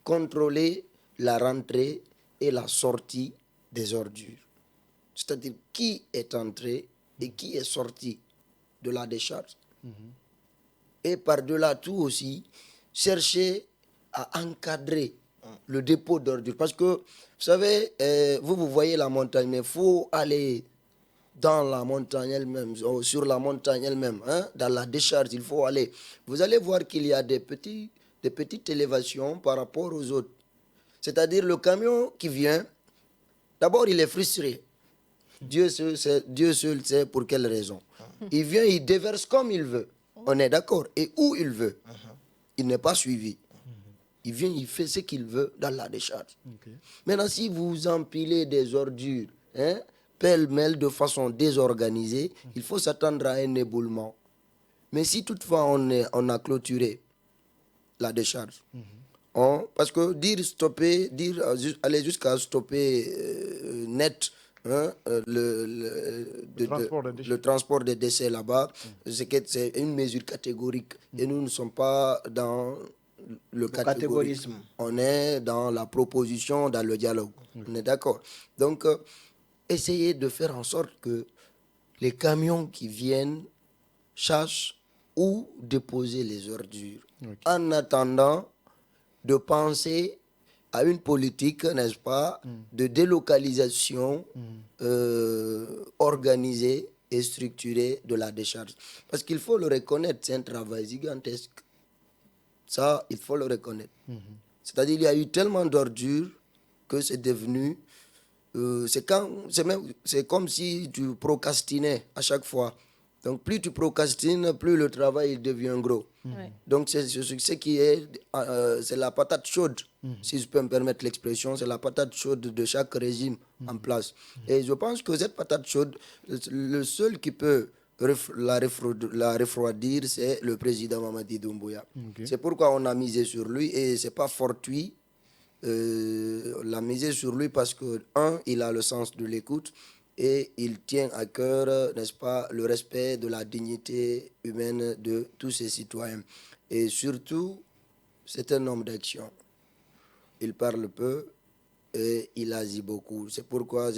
contrôler la rentrée et la sortie des ordures. C'est-à-dire qui est entré et qui est sorti de la décharge. Et par-delà tout aussi, chercher à encadrer le dépôt d'ordures. Parce que, vous savez, vous voyez la montagne, mais il faut aller dans la montagne elle-même, sur la montagne elle-même, hein, dans la décharge, il faut aller. Vous allez voir qu'il y a des petites élévations par rapport aux autres. C'est-à-dire le camion qui vient, d'abord il est frustré. Dieu seul sait pour quelle raison. Il vient, il déverse comme il veut. On est d'accord. Et où il veut. Il n'est pas suivi. Il vient, il fait ce qu'il veut dans la décharge. Maintenant, si vous empilez des ordures, hein, pêle-mêle de façon désorganisée, il faut s'attendre à un éboulement. Mais si toutefois on a clôturé la décharge, parce que aller jusqu'à stopper net, hein, le transport des déchets là-bas, c'est une mesure catégorique. Et nous ne sommes pas dans le catégorisme. On est dans la proposition, dans le dialogue. On est d'accord. Donc, essayez de faire en sorte que les camions qui viennent cherchent où déposer les ordures. En attendant de penser à une politique, n'est-ce pas, de délocalisation organisée et structurée de la décharge. Parce qu'il faut le reconnaître, c'est un travail gigantesque. Ça, il faut le reconnaître. C'est-à-dire qu'il y a eu tellement d'ordures que c'est devenu... c'est comme si tu procrastinais à chaque fois. Donc, plus tu procrastines, plus le travail devient gros. Donc, c'est ce qui est... c'est la patate chaude, si je peux me permettre l'expression. C'est la patate chaude de chaque régime en place. Et je pense que cette patate chaude, le seul qui peut la refroidir, c'est le président Mamadi Doumbouya. C'est pourquoi on a misé sur lui et ce n'est pas fortuit. On l'a misé sur lui parce que, il a le sens de l'écoute et il tient à cœur, n'est-ce pas, le respect de la dignité humaine de tous ses citoyens. Et surtout, c'est un homme d'action. Il parle peu et il agit beaucoup. C'est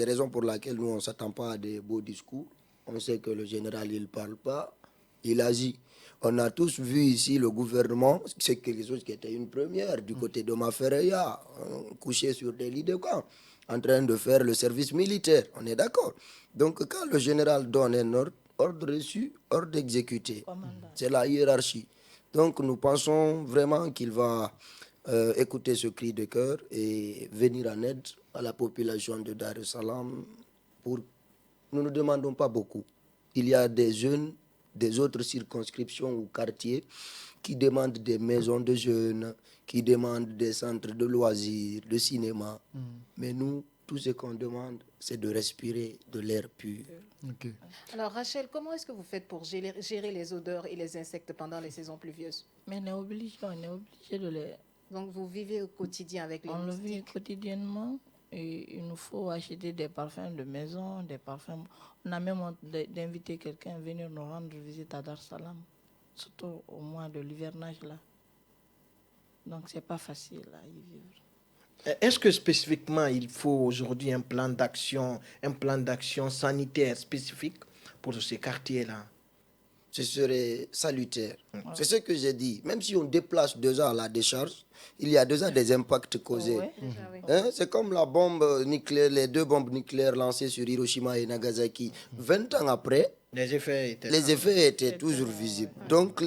raison pour laquelle nous, on ne s'attend pas à des beaux discours. On sait que le général, il ne parle pas, il agit. On a tous vu ici le gouvernement, c'est quelque chose qui était une première du côté de Mafereya, couché sur des lits de camp, en train de faire le service militaire. On est d'accord. Donc, quand le général donne un ordre reçu, ordre exécuté. C'est la hiérarchie. Donc, nous pensons vraiment qu'il va écouter ce cri de cœur et venir en aide à la population de Dar es Salaam. Nous ne demandons pas beaucoup. Il y a des jeunes des autres circonscriptions ou quartiers qui demandent des maisons de jeunes, qui demandent des centres de loisirs, de cinéma. Mais nous, tout ce qu'on demande, c'est de respirer de l'air pur. Alors Rachel, comment est-ce que vous faites pour gérer les odeurs et les insectes pendant les saisons pluvieuses? Mais on est obligé de les... Donc vous vivez au quotidien avec les moustiques? On le vit quotidiennement. Et il nous faut acheter des parfums de maison, des parfums. On a même d'inviter quelqu'un à venir nous rendre visite à Dar es Salaam, surtout au mois de l'hivernage là. Donc c'est pas facile à y vivre. Est-ce que spécifiquement il faut aujourd'hui un plan d'action sanitaire spécifique pour ces quartiers-là? Ce serait salutaire. C'est ce que j'ai dit. Même si on déplace déjà la décharge, il y a déjà des impacts causés. C'est comme la bombe nucléaire, les 2 bombes nucléaires lancées sur Hiroshima et Nagasaki. 20 ans après, les effets étaient toujours visibles. Donc,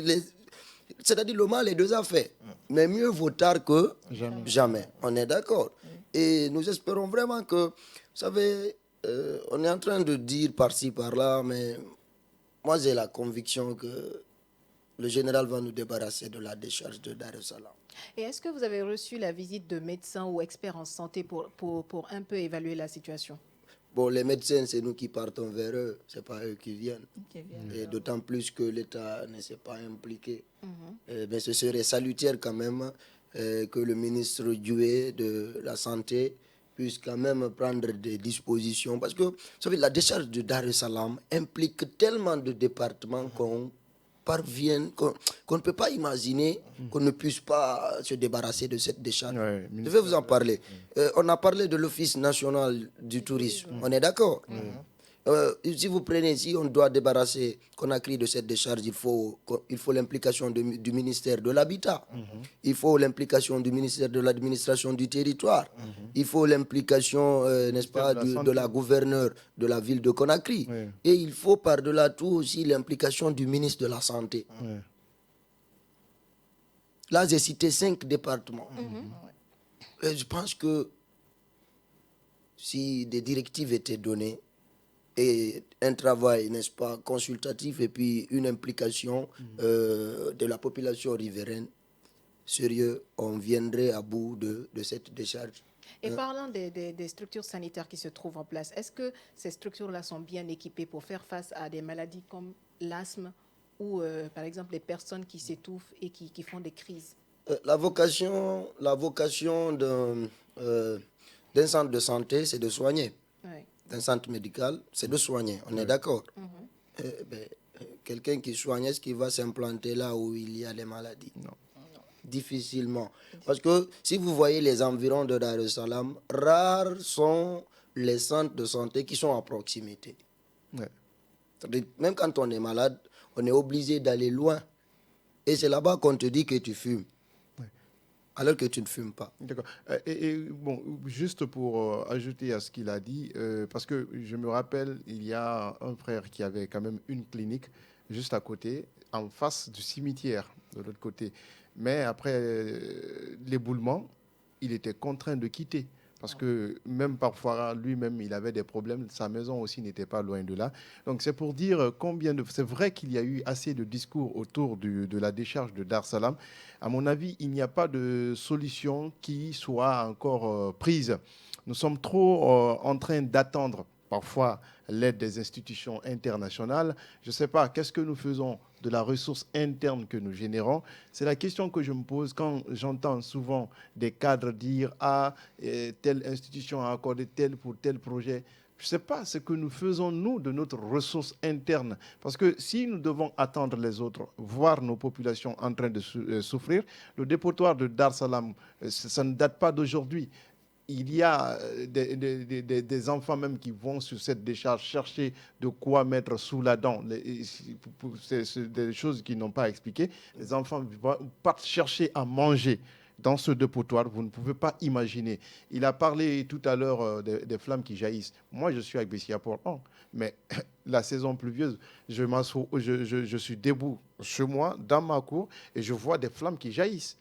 c'est-à-dire le mal est déjà fait. Mais mieux vaut tard que jamais. On est d'accord. Et nous espérons vraiment que, vous savez, on est en train de dire par-ci, par-là, mais... Moi, j'ai la conviction que le général va nous débarrasser de la décharge de Dar es Salaam. Et est-ce que vous avez reçu la visite de médecins ou experts en santé pour un peu évaluer la situation? Bon, les médecins, c'est nous qui partons vers eux, ce n'est pas eux qui viennent. Et d'autant plus que l'État ne s'est pas impliqué. Mais ce serait salutaire quand même que le ministre Doué de la Santé puisse quand même prendre des dispositions. Parce que, vous savez, la décharge de Dar es Salaam implique tellement de départements qu'on ne peut pas imaginer qu'on ne puisse pas se débarrasser de cette décharge. Je vais vous en parler. On a parlé de l'Office national du tourisme. On est d'accord. Si vous prenez, si on doit débarrasser Conakry de cette décharge, il faut l'implication du ministère de l'Habitat, il faut l'implication du ministère de l'Administration du Territoire, il faut l'implication, n'est-ce pas, de la gouverneure de la ville de Conakry. Oui. Et il faut par-delà tout aussi l'implication du ministre de la Santé. Oui. Là, j'ai cité 5 départements. Et je pense que si des directives étaient données, et un travail, n'est-ce pas, consultatif, et puis une implication de la population riveraine, sérieux, on viendrait à bout de cette décharge. Et parlant des structures sanitaires qui se trouvent en place, est-ce que ces structures-là sont bien équipées pour faire face à des maladies comme l'asthme ou, par exemple, les personnes qui s'étouffent et qui font des crises? La vocation d'un centre de santé, c'est de soigner. Oui. D'un centre médical, c'est de soigner. On est d'accord. Quelqu'un qui soigne, est-ce qu'il va s'implanter là où il y a les maladies? Non. Difficilement. Parce que si vous voyez les environs de Dar es Salaam, rares sont les centres de santé qui sont à proximité. Ouais. C'est-à-dire, même quand on est malade, on est obligé d'aller loin. Et c'est là-bas qu'on te dit que tu fumes. Alors que tu ne fumes pas. D'accord. Et bon, juste pour ajouter à ce qu'il a dit, parce que je me rappelle, il y a un frère qui avait quand même une clinique juste à côté, en face du cimetière, de l'autre côté. Mais après l'éboulement, il était contraint de quitter. Parce que même parfois, lui-même, il avait des problèmes. Sa maison aussi n'était pas loin de là. Donc, c'est pour dire combien de... C'est vrai qu'il y a eu assez de discours autour de la décharge de Dar Salam. À mon avis, il n'y a pas de solution qui soit encore prise. Nous sommes trop en train d'attendre parfois l'aide des institutions internationales. Je ne sais pas, qu'est-ce que nous faisons de la ressource interne que nous générons? C'est la question que je me pose quand j'entends souvent des cadres dire « Ah, telle institution a accordé tel pour tel projet ». Je ne sais pas ce que nous faisons, nous, de notre ressource interne. Parce que si nous devons attendre les autres, voir nos populations en train de souffrir, le dépotoir de Dar Salam, ça ne date pas d'aujourd'hui. Il y a des enfants même qui vont sur cette décharge chercher de quoi mettre sous la dent. C'est des choses qu'ils n'ont pas expliquées. Les enfants partent chercher à manger dans ce dépotoir. Vous ne pouvez pas imaginer. Il a parlé tout à l'heure des flammes qui jaillissent. Moi, je suis avec Bessia-Port-An, mais la saison pluvieuse, je suis debout chez moi, dans ma cour, et je vois des flammes qui jaillissent.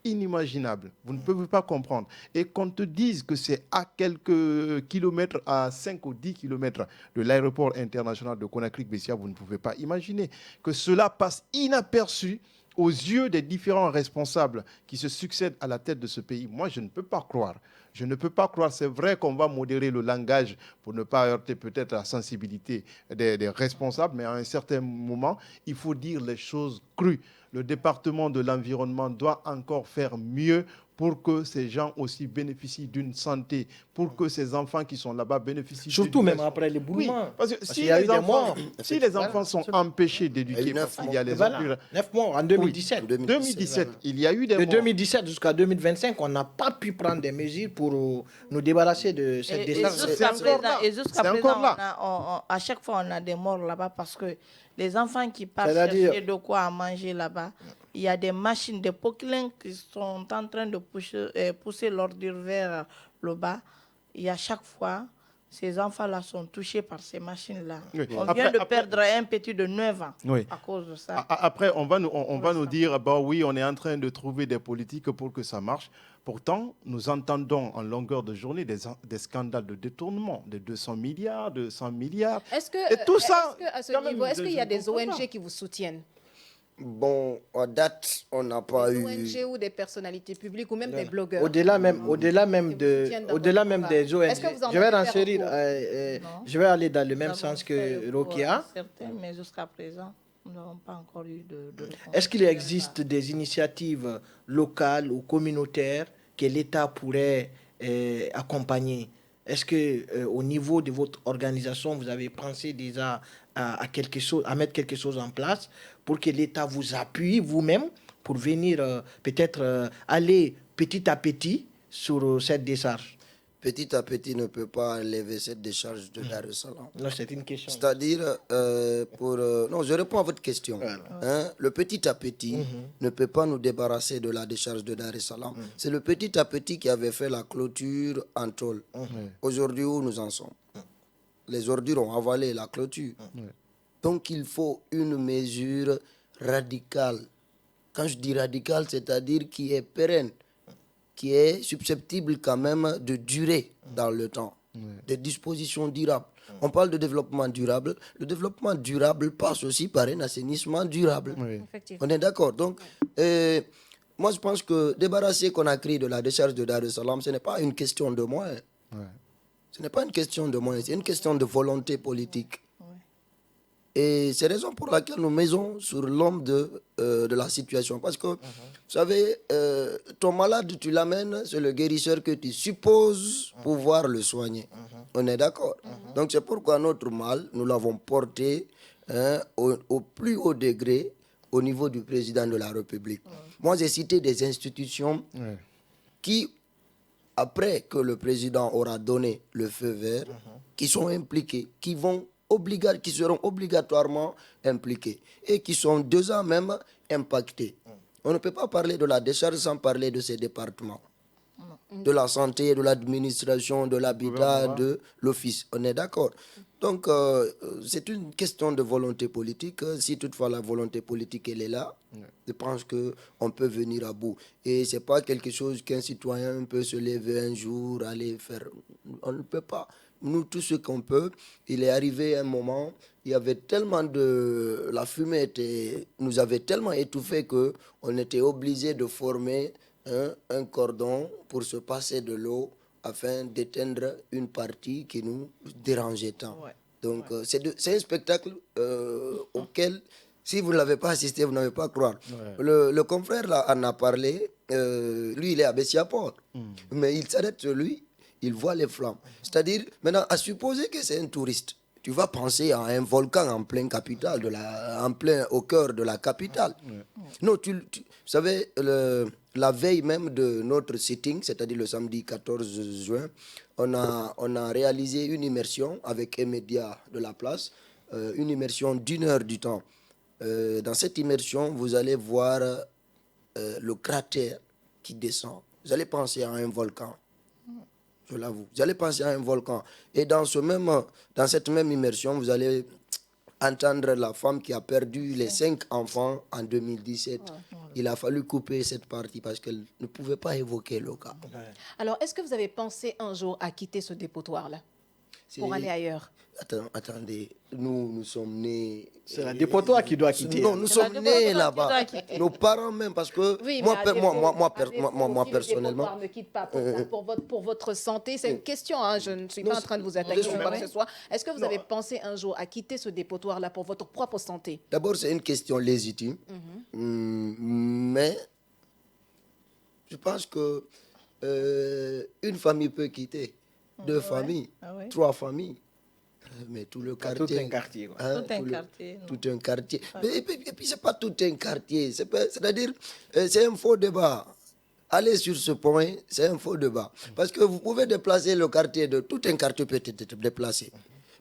Inimaginable. Vous ne pouvez pas comprendre. Et qu'on te dise que c'est à quelques kilomètres, à 5 ou 10 kilomètres de l'aéroport international de Conakry-Bessia, vous ne pouvez pas imaginer que cela passe inaperçu aux yeux des différents responsables qui se succèdent à la tête de ce pays. Moi, je ne peux pas croire. Je ne peux pas croire. C'est vrai qu'on va modérer le langage pour ne pas heurter peut-être la sensibilité des responsables, mais à un certain moment, il faut dire les choses crues. Le département de l'environnement doit encore faire mieux pour que ces gens aussi bénéficient d'une santé, pour que ces enfants qui sont là-bas bénéficient Surtout d'éducation. même après l'éboulement. Oui, parce que Parce qu'il y a eu des morts. si les enfants sont empêchés d'éduquer, parce qu'il y a les Voilà, 9 morts en 2017. 2017, il y a eu des De morts. 2017 jusqu'à 2025, on n'a pas pu prendre des mesures pour nous débarrasser de cette décharge. Jusqu'à encore présent, là. à chaque fois, on a des morts là-bas parce que les enfants qui partent C'est-à-dire- chercher de quoi manger là-bas, il y a des machines, des poquelins qui sont en train de pousser l'ordure vers le bas. Et à chaque fois, ces enfants-là sont touchés par ces machines-là. Oui. On Après- vient de après- perdre un petit de 9 ans Oui. à cause de ça. Après, on va nous dire, bah oui, on est en train de trouver des politiques pour que ça marche. Pourtant, nous entendons en longueur de journée des scandales de détournement de 200 milliards, de 100 milliards. Est-ce que, Et tout ça, à ce quand même, niveau, est-ce qu'il y a je des comprends ONG pas. qui vous soutiennent? Bon, à date, on n'a pas Des eu... ONG ou des personnalités publiques ou même des blogueurs? Au-delà même Qui vous soutiennent dans au-delà votre même combat. des ONG. Est-ce que vous en Je vais avez fait renchérir, recours? je vais aller dans le Nous même avons sens fait que recours Rokia. à certains, mais jusqu'à présent, nous n'avons pas encore eu de réponse. Est-ce qu'il existe des initiatives locales ou communautaires que l'État pourrait accompagner? Est-ce que au niveau de votre organisation, vous avez pensé déjà à quelque chose, à mettre quelque chose en place pour que l'État vous appuie vous-même pour venir peut-être aller petit à petit sur cette décharge? petit à petit ne peut pas enlever cette décharge de Dar es Salaam. Non, c'est une question. C'est-à-dire, non, je réponds à votre question. Voilà. Hein, le petit à petit ne peut pas nous débarrasser de la décharge de Dar es Salaam. C'est le petit à petit qui avait fait la clôture en tôle. Aujourd'hui, où nous en sommes? Les ordures ont avalé la clôture. Donc, il faut une mesure radicale. Quand je dis radicale, c'est-à-dire qui est pérenne, qui est susceptible quand même de durer dans le temps, des dispositions durables. On parle de développement durable. Le développement durable passe aussi par un assainissement durable. Effectivement. On est d'accord. Donc, moi, je pense que débarrasser Conakry de la décharge de Dar es Salaam, ce n'est pas une question de moyens. Ce n'est pas une question de moyens, c'est une question de volonté politique. Et c'est la raison pour laquelle nous mettons sur l'homme de la situation. Parce que, vous savez, ton malade, tu l'amènes, c'est le guérisseur que tu supposes pouvoir le soigner. On est d'accord. Donc c'est pourquoi notre mal, nous l'avons porté au plus haut degré au niveau du président de la République. Moi, j'ai cité des institutions qui, après que le président aura donné le feu vert, qui sont impliquées, qui seront obligatoirement impliqués et qui sont déjà même impactés. On ne peut pas parler de la décharge sans parler de ces départements. De la santé, de l'administration, de l'habitat, de l'office. On est d'accord. Donc, c'est une question de volonté politique. Si toutefois la volonté politique, elle est là, je pense qu'on peut venir à bout. Et ce n'est pas quelque chose qu'un citoyen peut se lever un jour, aller faire. On ne peut pas. Nous, tout ce qu'on peut, il est arrivé un moment, il y avait tellement de... La fumée nous avait tellement étouffés qu'on était obligé de former un cordon pour se passer de l'eau afin d'éteindre une partie qui nous dérangeait tant. Donc, c'est un spectacle auquel, si vous ne l'avez pas assisté, vous n'avez pas à croire. Le confrère là, en a parlé, lui, il est à Bessiaport, mais il s'arrête sur lui. Il voit les flammes. C'est-à-dire, maintenant, à supposer que c'est un touriste, tu vas penser à un volcan en plein capital, au cœur de la capitale. Non, vous savez, la veille même de notre sitting, c'est-à-dire le samedi 14 juin, on a réalisé une immersion avec un média de la place, une immersion d'1 heure du temps. Dans cette immersion, vous allez voir le cratère qui descend. Vous allez penser à un volcan. Je l'avoue. Vous allez penser à un volcan. Et dans cette même immersion, vous allez entendre la femme qui a perdu les 5 enfants en 2017. Il a fallu couper cette partie parce qu'elle ne pouvait pas évoquer le cas. Alors, est-ce que vous avez pensé un jour à quitter ce dépotoir-là pour aller ailleurs? Attendez, nous sommes nés... C'est la dépotoir qui doit quitter. Non, nous sommes nés là-bas. Nos parents même, parce que oui, moi personnellement... Ne quitte pas pour votre santé. C'est une question, hein, je ne suis pas en train de vous attaquer ou quoi que ce soit. Est-ce que vous avez pensé un jour à quitter ce dépotoir-là pour votre propre santé? D'abord, c'est une question légitime, mais je pense que une famille peut quitter, 2 familles, 3 familles. Mais tout le quartier. Tout un quartier. Quoi. Hein, tout un quartier. Et puis c'est pas tout un quartier. C'est-à-dire, c'est un faux débat. Aller sur ce point, c'est un faux débat. Parce que vous pouvez déplacer le quartier tout un quartier peut être déplacé.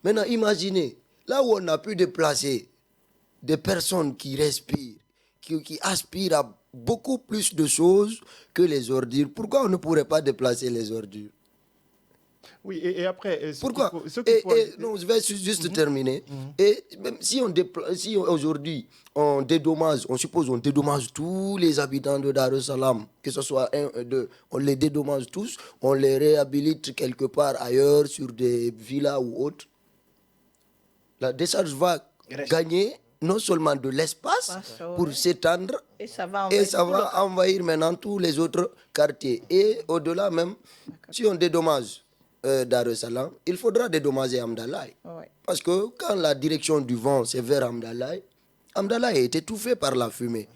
Maintenant, imaginez, là où on a pu déplacer des personnes qui respirent, qui aspirent à beaucoup plus de choses que les ordures, pourquoi on ne pourrait pas déplacer les ordures? Oui, et après... Pourquoi non, je vais juste terminer. Et même si aujourd'hui on dédommage, on suppose on dédommage tous les habitants de Dar es Salaam, que ce soit 1, 2, on les dédommage tous, on les réhabilite quelque part ailleurs sur des villas ou autres, la décharge va gagner non seulement de l'espace pour s'étendre, et ça va envahir maintenant tous les autres quartiers. Et au-delà même, si on dédommage Dar es Salaam, il faudra dédommager Hamdallah. Parce que quand la direction du vent c'est vers Hamdallah, Hamdallah est étouffé par la fumée.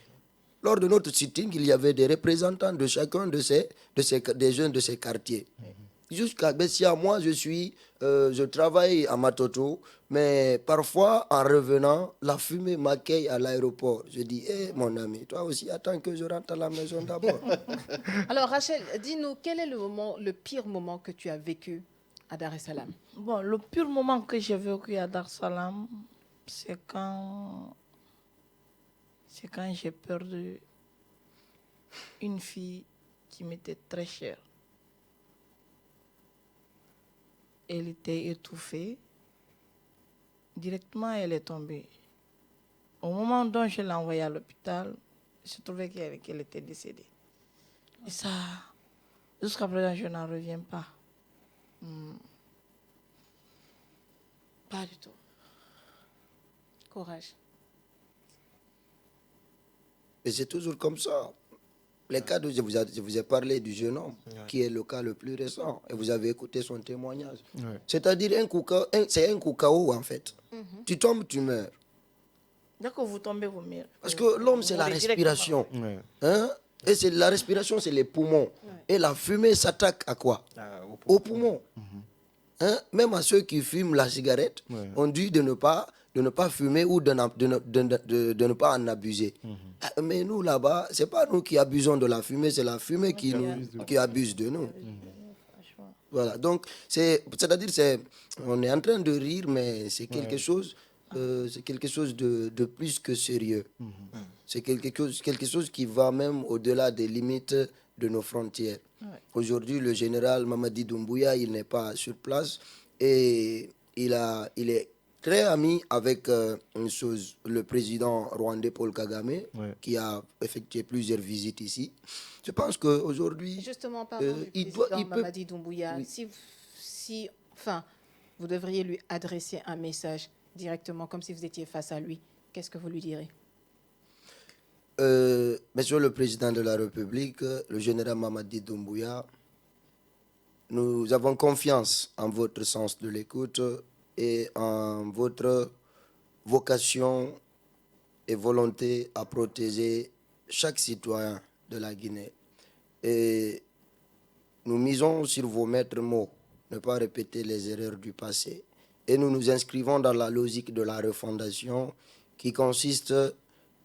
Lors de notre sitting, il y avait des représentants de chacun des jeunes de ces quartiers. jusqu'à Bessia, moi, je travaille à Matoto, mais parfois, en revenant, la fumée m'accueille à l'aéroport. Je dis, mon ami, toi aussi, attends que je rentre à la maison d'abord. Alors, Rachel, dis-nous, quel est le pire moment que tu as vécu à Dar es Salaam? Bon, le pire moment que j'ai vécu à Dar es Salaam, c'est quand j'ai perdu une fille qui m'était très chère. Elle était étouffée. Directement, elle est tombée. Au moment dont je l'ai envoyée à l'hôpital, je trouvais qu'elle était décédée. Et ça, jusqu'à présent, je n'en reviens pas. Pas du tout. Courage. Et c'est toujours comme ça. Les cas dont je vous ai parlé du jeune homme, qui est le cas le plus récent, et vous avez écouté son témoignage. C'est-à-dire, c'est un coup KO, en fait. Tu tombes, tu meurs. Dès que vous tombez, vous meurez. Parce que l'homme, c'est la respiration. Hein? Et la respiration, c'est les poumons. Et la fumée s'attaque à quoi? Aux poumons. Hein? Même à ceux qui fument la cigarette, on dit de ne pas fumer ou de ne pas en abuser. Mais nous, là-bas, ce n'est pas nous qui abusons de la fumée, c'est la fumée qui abuse de nous. Voilà, donc, c'est-à-dire, on est en train de rire, mais c'est quelque chose... c'est quelque chose de plus que sérieux. C'est quelque chose qui va même au-delà des limites de nos frontières. Aujourd'hui, le général Mamadi Doumbouya, il n'est pas sur place et il est très ami avec le président rwandais Paul Kagame, qui a effectué plusieurs visites ici. Je pense qu'aujourd'hui... Justement, parlons du président Mamadi Doumbouya. Oui. Enfin, vous devriez lui adresser un message directement, comme si vous étiez face à lui. Qu'est-ce que vous lui direz? Monsieur le Président de la République, le général Mamadi Doumbouya, nous avons confiance en votre sens de l'écoute et en votre vocation et volonté à protéger chaque citoyen de la Guinée. Et nous misons sur vos maîtres mots, ne pas répéter les erreurs du passé. Et nous nous inscrivons dans la logique de la refondation qui consiste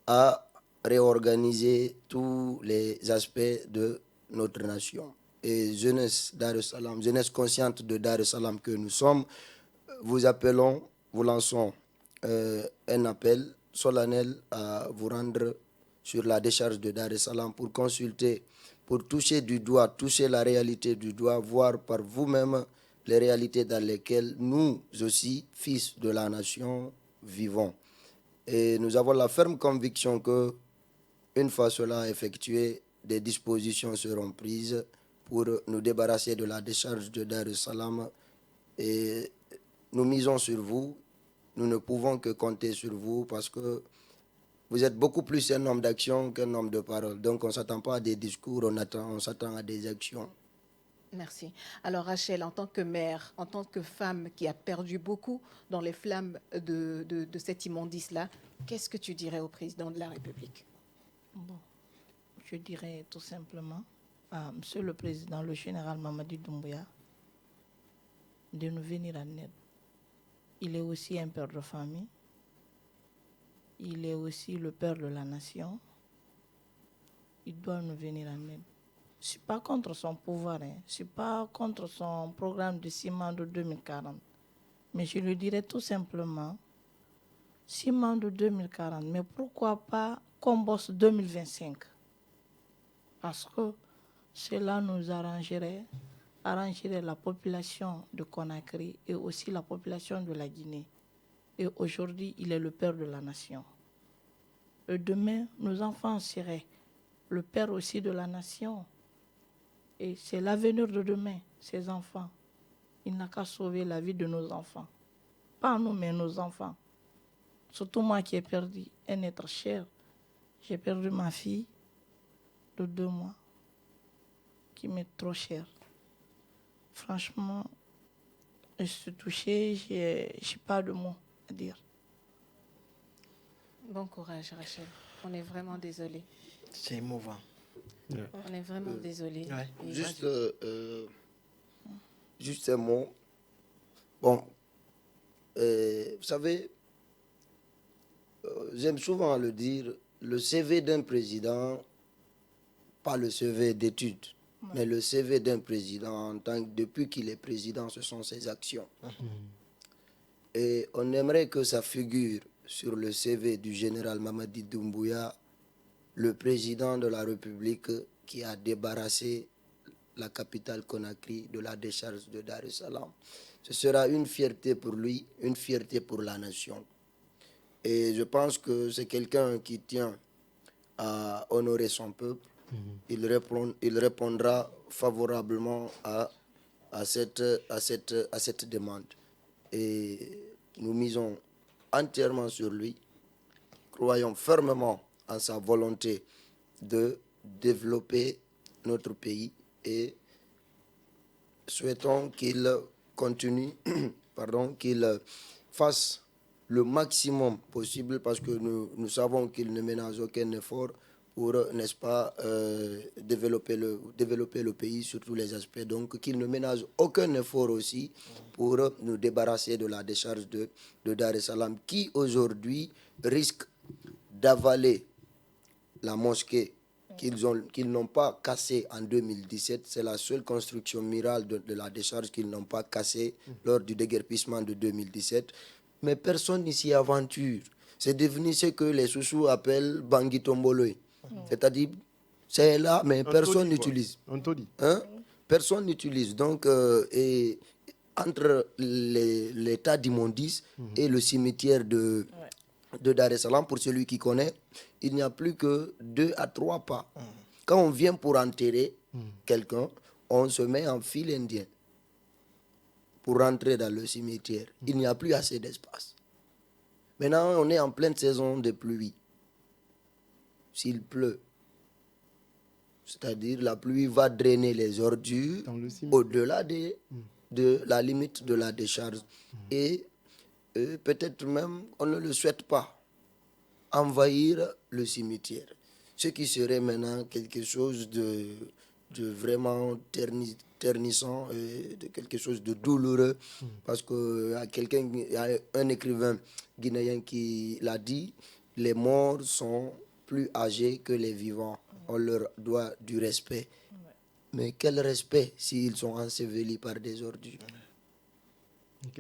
à réorganiser tous les aspects de notre nation. Et jeunesse Dar es Salaam, jeunesse consciente de Dar es Salaam que nous sommes, vous lançons un appel solennel à vous rendre sur la décharge de Dar es Salaam pour consulter, pour toucher la réalité du doigt, voir par vous-même les réalités dans lesquelles nous aussi, fils de la nation, vivons. Et nous avons la ferme conviction que, une fois cela effectué, des dispositions seront prises pour nous débarrasser de la décharge de Dar es Salaam. Et nous misons sur vous. Nous ne pouvons que compter sur vous parce que vous êtes beaucoup plus un homme d'action qu'un homme de parole. Donc on ne s'attend pas à des discours, on s'attend à des actions. Merci. Alors Rachel, en tant que mère, en tant que femme qui a perdu beaucoup dans les flammes de cet immondice-là, qu'est-ce que tu dirais au président de la République? Bon, je dirais tout simplement à Monsieur le Président, le général Mamadi Doumbouya, de nous venir en aide. Il est aussi un père de famille. Il est aussi le père de la nation. Il doit nous venir en aide. Je ne suis pas contre son pouvoir, je ne suis pas contre son programme de 6 mois de 2040. Mais je lui dirais tout simplement, 6 mois de 2040, mais pourquoi pas qu'on bosse 2025? Parce que cela nous arrangerait la population de Conakry et aussi la population de la Guinée. Et aujourd'hui, il est le père de la nation. Et demain, nos enfants seraient le père aussi de la nation. Et c'est l'avenir de demain, ces enfants. Il n'a qu'à sauver la vie de nos enfants. Pas nous, mais nos enfants. Surtout moi qui ai perdu un être cher. J'ai perdu ma fille de 2 mois, qui m'est trop chère. Franchement, je suis touchée, je n'ai pas de mots à dire. Bon courage, Rachel. On est vraiment désolés. C'est émouvant. On est vraiment désolés. Juste, juste un mot. Bon, vous savez, j'aime souvent le dire, le CV d'un président, pas le CV d'études, mais le CV d'un président, depuis qu'il est président, ce sont ses actions. Et on aimerait que ça figure sur le CV du général Mamadi Doumbouya, le président de la République qui a débarrassé la capitale Conakry de la décharge de Dar es Salaam. Ce sera une fierté pour lui, une fierté pour la nation. Et je pense que c'est quelqu'un qui tient à honorer son peuple. Il répondra favorablement à cette demande. Et nous misons entièrement sur lui. Croyons fermement en sa volonté de développer notre pays et souhaitons qu'il continue, qu'il fasse le maximum possible parce que nous savons qu'il ne ménage aucun effort pour, n'est-ce pas, développer le pays sur tous les aspects. Donc, qu'il ne ménage aucun effort aussi pour nous débarrasser de la décharge de Dar es Salaam qui, aujourd'hui, risque d'avaler la mosquée qu'ils n'ont pas cassée en 2017. C'est la seule construction miracle de la décharge qu'ils n'ont pas cassée lors du déguerpissement de 2017. Mais personne n'y s'y aventure. C'est devenu ce que les Soussous appellent Bangui Tomboloy. C'est-à-dire, c'est là, mais personne n'utilise. Hein? Personne n'utilise. Donc, et entre l'état d'immondice et le cimetière de Dar es Salaam, pour celui qui connaît, il n'y a plus que 2 à 3 pas. Quand on vient pour enterrer quelqu'un, on se met en file indien pour rentrer dans le cimetière. Il n'y a plus assez d'espace. Maintenant, on est en pleine saison de pluie. S'il pleut, c'est-à-dire la pluie va drainer les ordures au-delà de la limite de la décharge. Et peut-être même, on ne le souhaite pas, envahir le cimetière. Ce qui serait maintenant quelque chose de vraiment ternissant, de quelque chose de douloureux, parce qu'il y a un écrivain guinéen qui l'a dit, les morts sont plus âgés que les vivants. On leur doit du respect. Mais quel respect s'ils sont ensevelis par des ordures?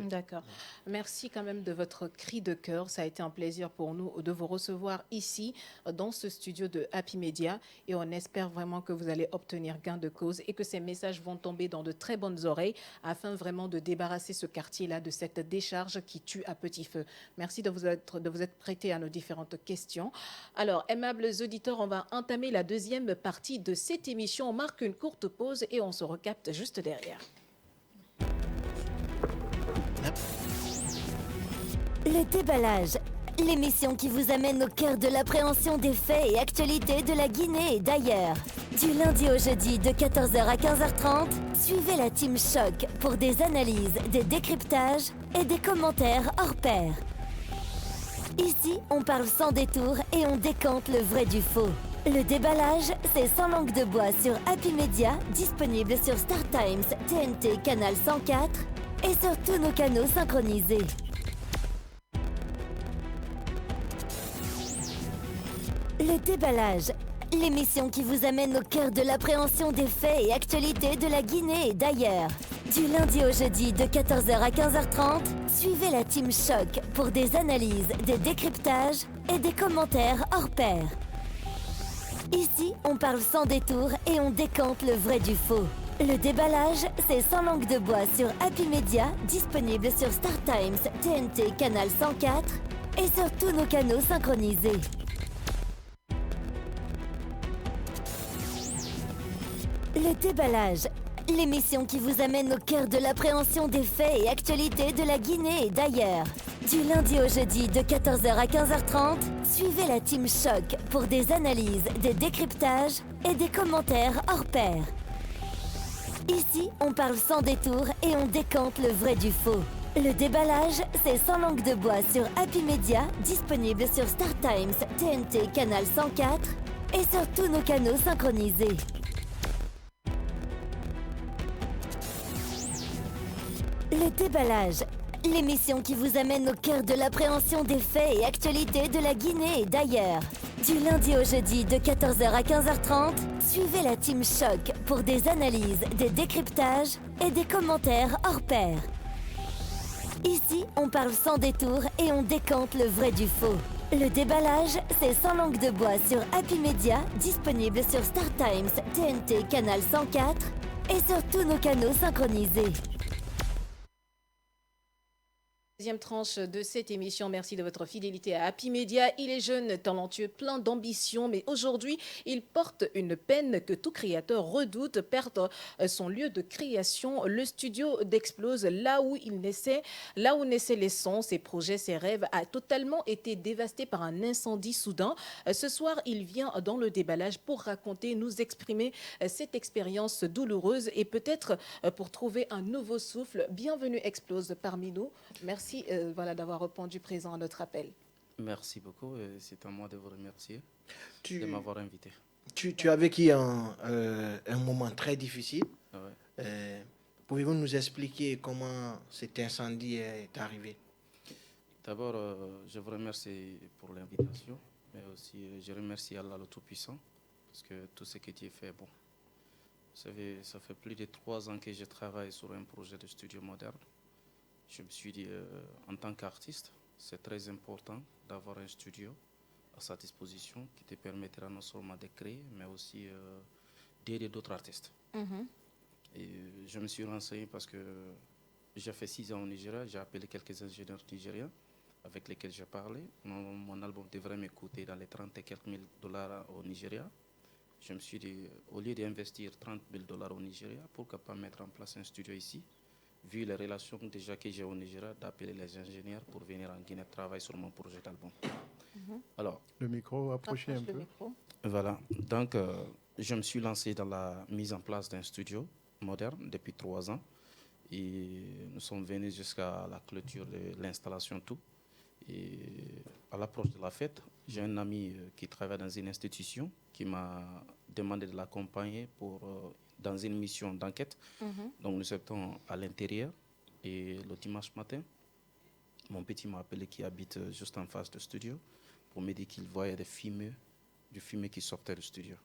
D'accord. Merci quand même de votre cri de cœur. Ça a été un plaisir pour nous de vous recevoir ici, dans ce studio de Happy Media. Et on espère vraiment que vous allez obtenir gain de cause et que ces messages vont tomber dans de très bonnes oreilles afin vraiment de débarrasser ce quartier-là de cette décharge qui tue à petit feu. Merci de vous être prêté à nos différentes questions. Alors, aimables auditeurs, on va entamer la deuxième partie de cette émission. On marque une courte pause et on se recapte juste derrière. Le déballage, l'émission qui vous amène au cœur de l'appréhension des faits et actualités de la Guinée et d'ailleurs. Du lundi au jeudi de 14h à 15h30, suivez la Team Choc pour des analyses, des décryptages et des commentaires hors pair. Ici, on parle sans détour et on décante le vrai du faux. Le déballage, c'est sans langue de bois sur Happy Media, disponible sur Star Times, TNT, Canal 104 et sur tous nos canaux synchronisés. Le déballage, l'émission qui vous amène au cœur de l'appréhension des faits et actualités de la Guinée et d'ailleurs. Du lundi au jeudi de 14h à 15h30, suivez la Team Choc pour des analyses, des décryptages et des commentaires hors pair. Ici, on parle sans détour et on décante le vrai du faux. Le déballage, c'est sans langue de bois sur Happy Media, disponible sur Star Times, TNT, Canal 104 et sur tous nos canaux synchronisés. Le déballage, l'émission qui vous amène au cœur de l'appréhension des faits et actualités de la Guinée et d'ailleurs. Du lundi au jeudi de 14h à 15h30, suivez la Team Choc pour des analyses, des décryptages et des commentaires hors pair. Ici, on parle sans détour et on décante le vrai du faux. Le déballage, c'est sans langue de bois sur Happy Media, disponible sur Star Times, TNT, Canal 104 et sur tous nos canaux synchronisés. Le déballage, l'émission qui vous amène au cœur de l'appréhension des faits et actualités de la Guinée et d'ailleurs. Du lundi au jeudi de 14h à 15h30, suivez la team Choc pour des analyses, des décryptages et des commentaires hors pair. Ici, on parle sans détour et on décante le vrai du faux. Le déballage, c'est sans langue de bois sur Happy Media, disponible sur Star Times, TNT, Canal 104 et sur tous nos canaux synchronisés. Deuxième tranche de cette émission. Merci de votre fidélité à Happy Media. Il est jeune, talentueux, plein d'ambition, mais aujourd'hui, il porte une peine que tout créateur redoute, perdre son lieu de création. Le studio d'Explose, là où naissaient les sons, ses projets, ses rêves, a totalement été dévasté par un incendie soudain. Ce soir, il vient dans le déballage pour raconter, nous exprimer cette expérience douloureuse et peut-être pour trouver un nouveau souffle. Bienvenue Explose parmi nous. Merci d'avoir répondu présent à notre appel. Merci beaucoup. C'est à moi de vous remercier de m'avoir invité. Tu as vécu un moment très difficile. Ouais. Pouvez-vous nous expliquer comment cet incendie est arrivé? D'abord, je vous remercie pour l'invitation, mais aussi je remercie Allah le Tout-Puissant, parce que tout ce qui est fait, bon. Vous savez, ça fait plus de 3 ans que je travaille sur un projet de studio moderne. Je me suis dit, en tant qu'artiste, c'est très important d'avoir un studio à sa disposition qui te permettra non seulement de créer, mais aussi d'aider d'autres artistes. Et je me suis renseigné parce que j'ai fait 6 ans au Nigeria, j'ai appelé quelques ingénieurs nigériens avec lesquels j'ai parlé. Mon album devrait me coûter dans les 30 et quelques mille dollars au Nigeria. Je me suis dit, au lieu d'investir 30 000 dollars au Nigeria, pourquoi pas mettre en place un studio ici? Vu les relations déjà que j'ai au Nigeria, d'appeler les ingénieurs pour venir en Guinée travailler sur mon projet d'album. Alors, le micro, approchez un peu. Voilà, donc je me suis lancé dans la mise en place d'un studio moderne depuis 3 ans. Et nous sommes venus jusqu'à la clôture de l'installation tout. Et à l'approche de la fête, j'ai un ami qui travaille dans une institution qui m'a demandé de l'accompagner dans une mission d'enquête. Donc nous étions à l'intérieur et le dimanche matin, mon petit m'a appelé qui habite juste en face du studio pour me dire qu'il voyait du fumée qui sortait du studio.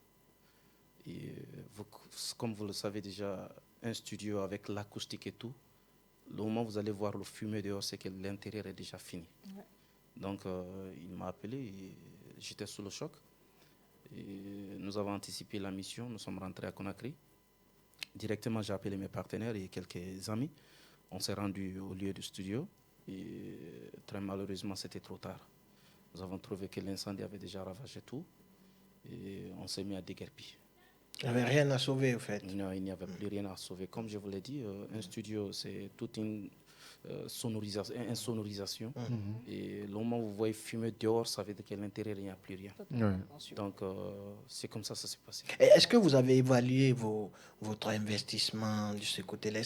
Et comme vous le savez déjà, un studio avec l'acoustique et tout, le moment où vous allez voir le fumée dehors, c'est que l'intérieur est déjà fini. Ouais. Donc il m'a appelé et j'étais sous le choc. Et nous avons anticipé la mission, nous sommes rentrés à Conakry. Directement, j'ai appelé mes partenaires et quelques amis. On s'est rendu au lieu du studio et très malheureusement, c'était trop tard. Nous avons trouvé que l'incendie avait déjà ravagé tout et on s'est mis à déguerpir. Il n'y avait rien à sauver, en fait. Non, il n'y avait plus rien à sauver. Comme je vous l'ai dit, un studio, c'est toute une sonorisation. Et le moment où vous voyez fumer dehors, ça veut dire qu'à l'intérieur, il n'y a plus rien. Donc, c'est comme ça s'est passé. Est-ce que vous avez évalué votre investissement de ce côté-là?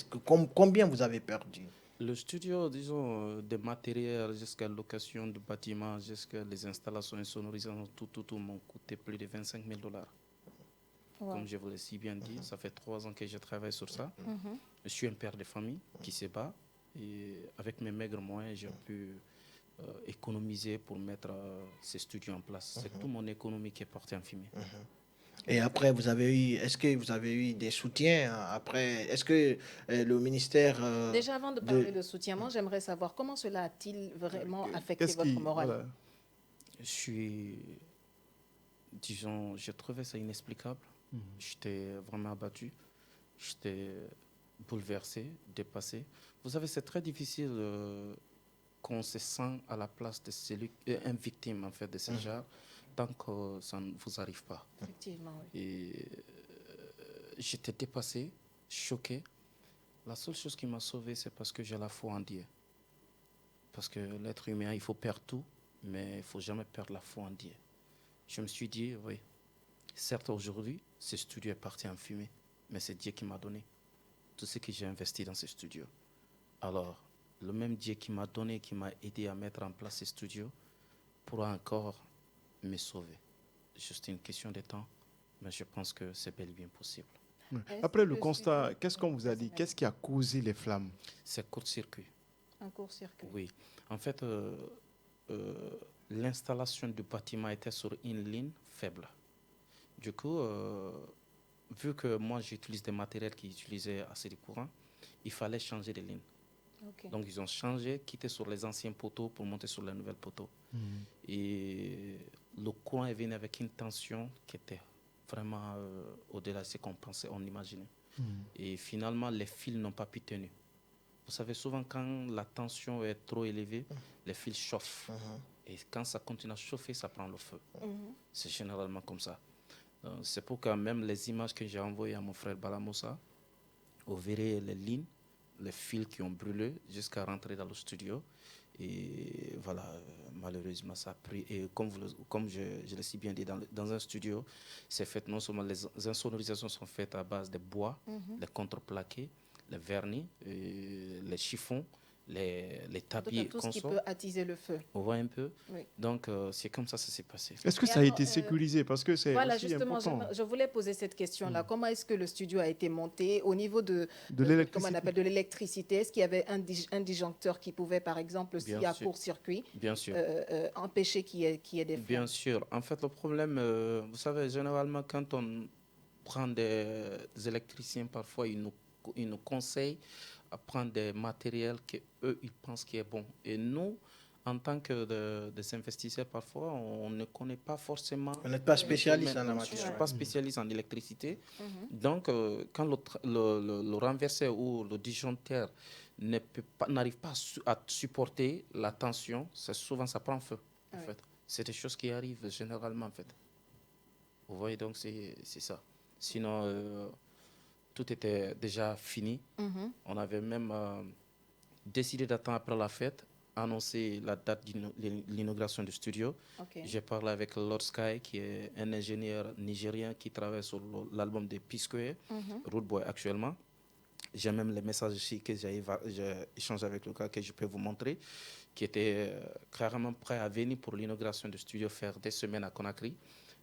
Combien vous avez perdu? Le studio, disons, des matériels jusqu'à la location de bâtiments, jusqu'à les installations et sonorisations, tout m'ont coûté plus de 25 000 dollars. Wow. Comme je vous l'ai si bien dit, ça fait 3 ans que je travaille sur ça. Je suis un père de famille qui se bat et avec mes maigres moyens, j'ai pu économiser pour mettre ces studios en place. C'est toute mon économie qui est portée en fumée. Et après, est-ce que vous avez eu des soutiens après? Est-ce que le ministère... Déjà, avant de parler de soutien, moi, j'aimerais savoir comment cela a-t-il vraiment affecté votre morale? J'ai trouvé ça inexplicable. J'étais vraiment abattu. J'étais bouleversé, dépassé. Vous savez, c'est très difficile qu'on se sent à la place de un victime en fait, de ce genre, tant que ça ne vous arrive pas. Effectivement, oui. Et j'étais dépassé, choqué. La seule chose qui m'a sauvé, c'est parce que j'ai la foi en Dieu. Parce que l'être humain, il faut perdre tout, mais il ne faut jamais perdre la foi en Dieu. Je me suis dit, oui, certes aujourd'hui, ce studio est parti en fumée, mais c'est Dieu qui m'a donné tout ce que j'ai investi dans ce studio. Alors, le même Dieu qui m'a donné, qui m'a aidé à mettre en place ce studio, pourra encore me sauver. Juste une question de temps, mais je pense que c'est bel et bien possible. Après le constat, qu'est-ce qu'on vous a dit? Qu'est-ce qui a causé les flammes? C'est court-circuit. Un court-circuit. Oui. En fait, euh, l'installation du bâtiment était sur une ligne faible. Du coup, vu que moi j'utilise des matériels qui utilisaient assez de courant, il fallait changer de ligne. Ok. Donc ils ont changé, quitté sur les anciens poteaux pour monter sur les nouvelles poteaux. Et le courant est venu avec une tension qui était vraiment au-delà de ce qu'on pensait, on imaginait. Et finalement, les fils n'ont pas pu tenir. Vous savez, souvent quand la tension est trop élevée, les fils chauffent. Et quand ça continue à chauffer, ça prend le feu. C'est généralement comme ça. C'est pourquoi même les images que j'ai envoyées à mon frère Balamoussa, vous verrez les lignes, les fils qui ont brûlé jusqu'à rentrer dans le studio. Et voilà, malheureusement, ça a pris. Et comme je l'ai si bien dit, dans un studio, c'est fait non seulement les insonorisations sont faites à base de bois, les contreplaqués, les vernis, les chiffons, les tapis Tout ce qui consorts. peut attiser le feu. On voit un peu. Oui. Donc, c'est comme ça s'est passé. Est-ce que Et ça a alors, été sécurisé? Parce que c'est Voilà, aussi justement, important. je voulais poser cette question-là. Comment est-ce que le studio a été monté au niveau De comment on l'électricité. appelle, de l'électricité? Est-ce qu'il y avait un disjoncteur qui pouvait, par exemple, s'il y a court-circuit, Bien sûr. empêcher qu'il y ait des flammes? Bien sûr. En fait, le problème, vous savez, généralement, quand on prend des électriciens, parfois, ils nous conseillent à prendre des matériels qu'eux, ils pensent qui est bon. Et nous, en tant que des investisseurs, parfois, on ne connaît pas forcément. Vous n'êtes pas spécialiste le en la domaine. Je ne matière. suis pas spécialiste en électricité. Donc, quand le renverseur ou le disjoncteur n'arrive pas à supporter la tension, souvent ça prend feu. En fait. C'est des choses qui arrivent généralement, en fait. Vous voyez, donc c'est ça. Sinon, tout était déjà fini. On avait même décidé d'attendre après la fête, annoncer la date de l'inauguration du studio. Ok. J'ai parlé avec Lord Sky, qui est un ingénieur nigérien qui travaille sur l'album de P-Square, Root Boy actuellement. J'ai même les messages ici que j'ai échangé avec le gars que je peux vous montrer, qui était carrément prêt à venir pour l'inauguration du studio, faire des semaines à Conakry,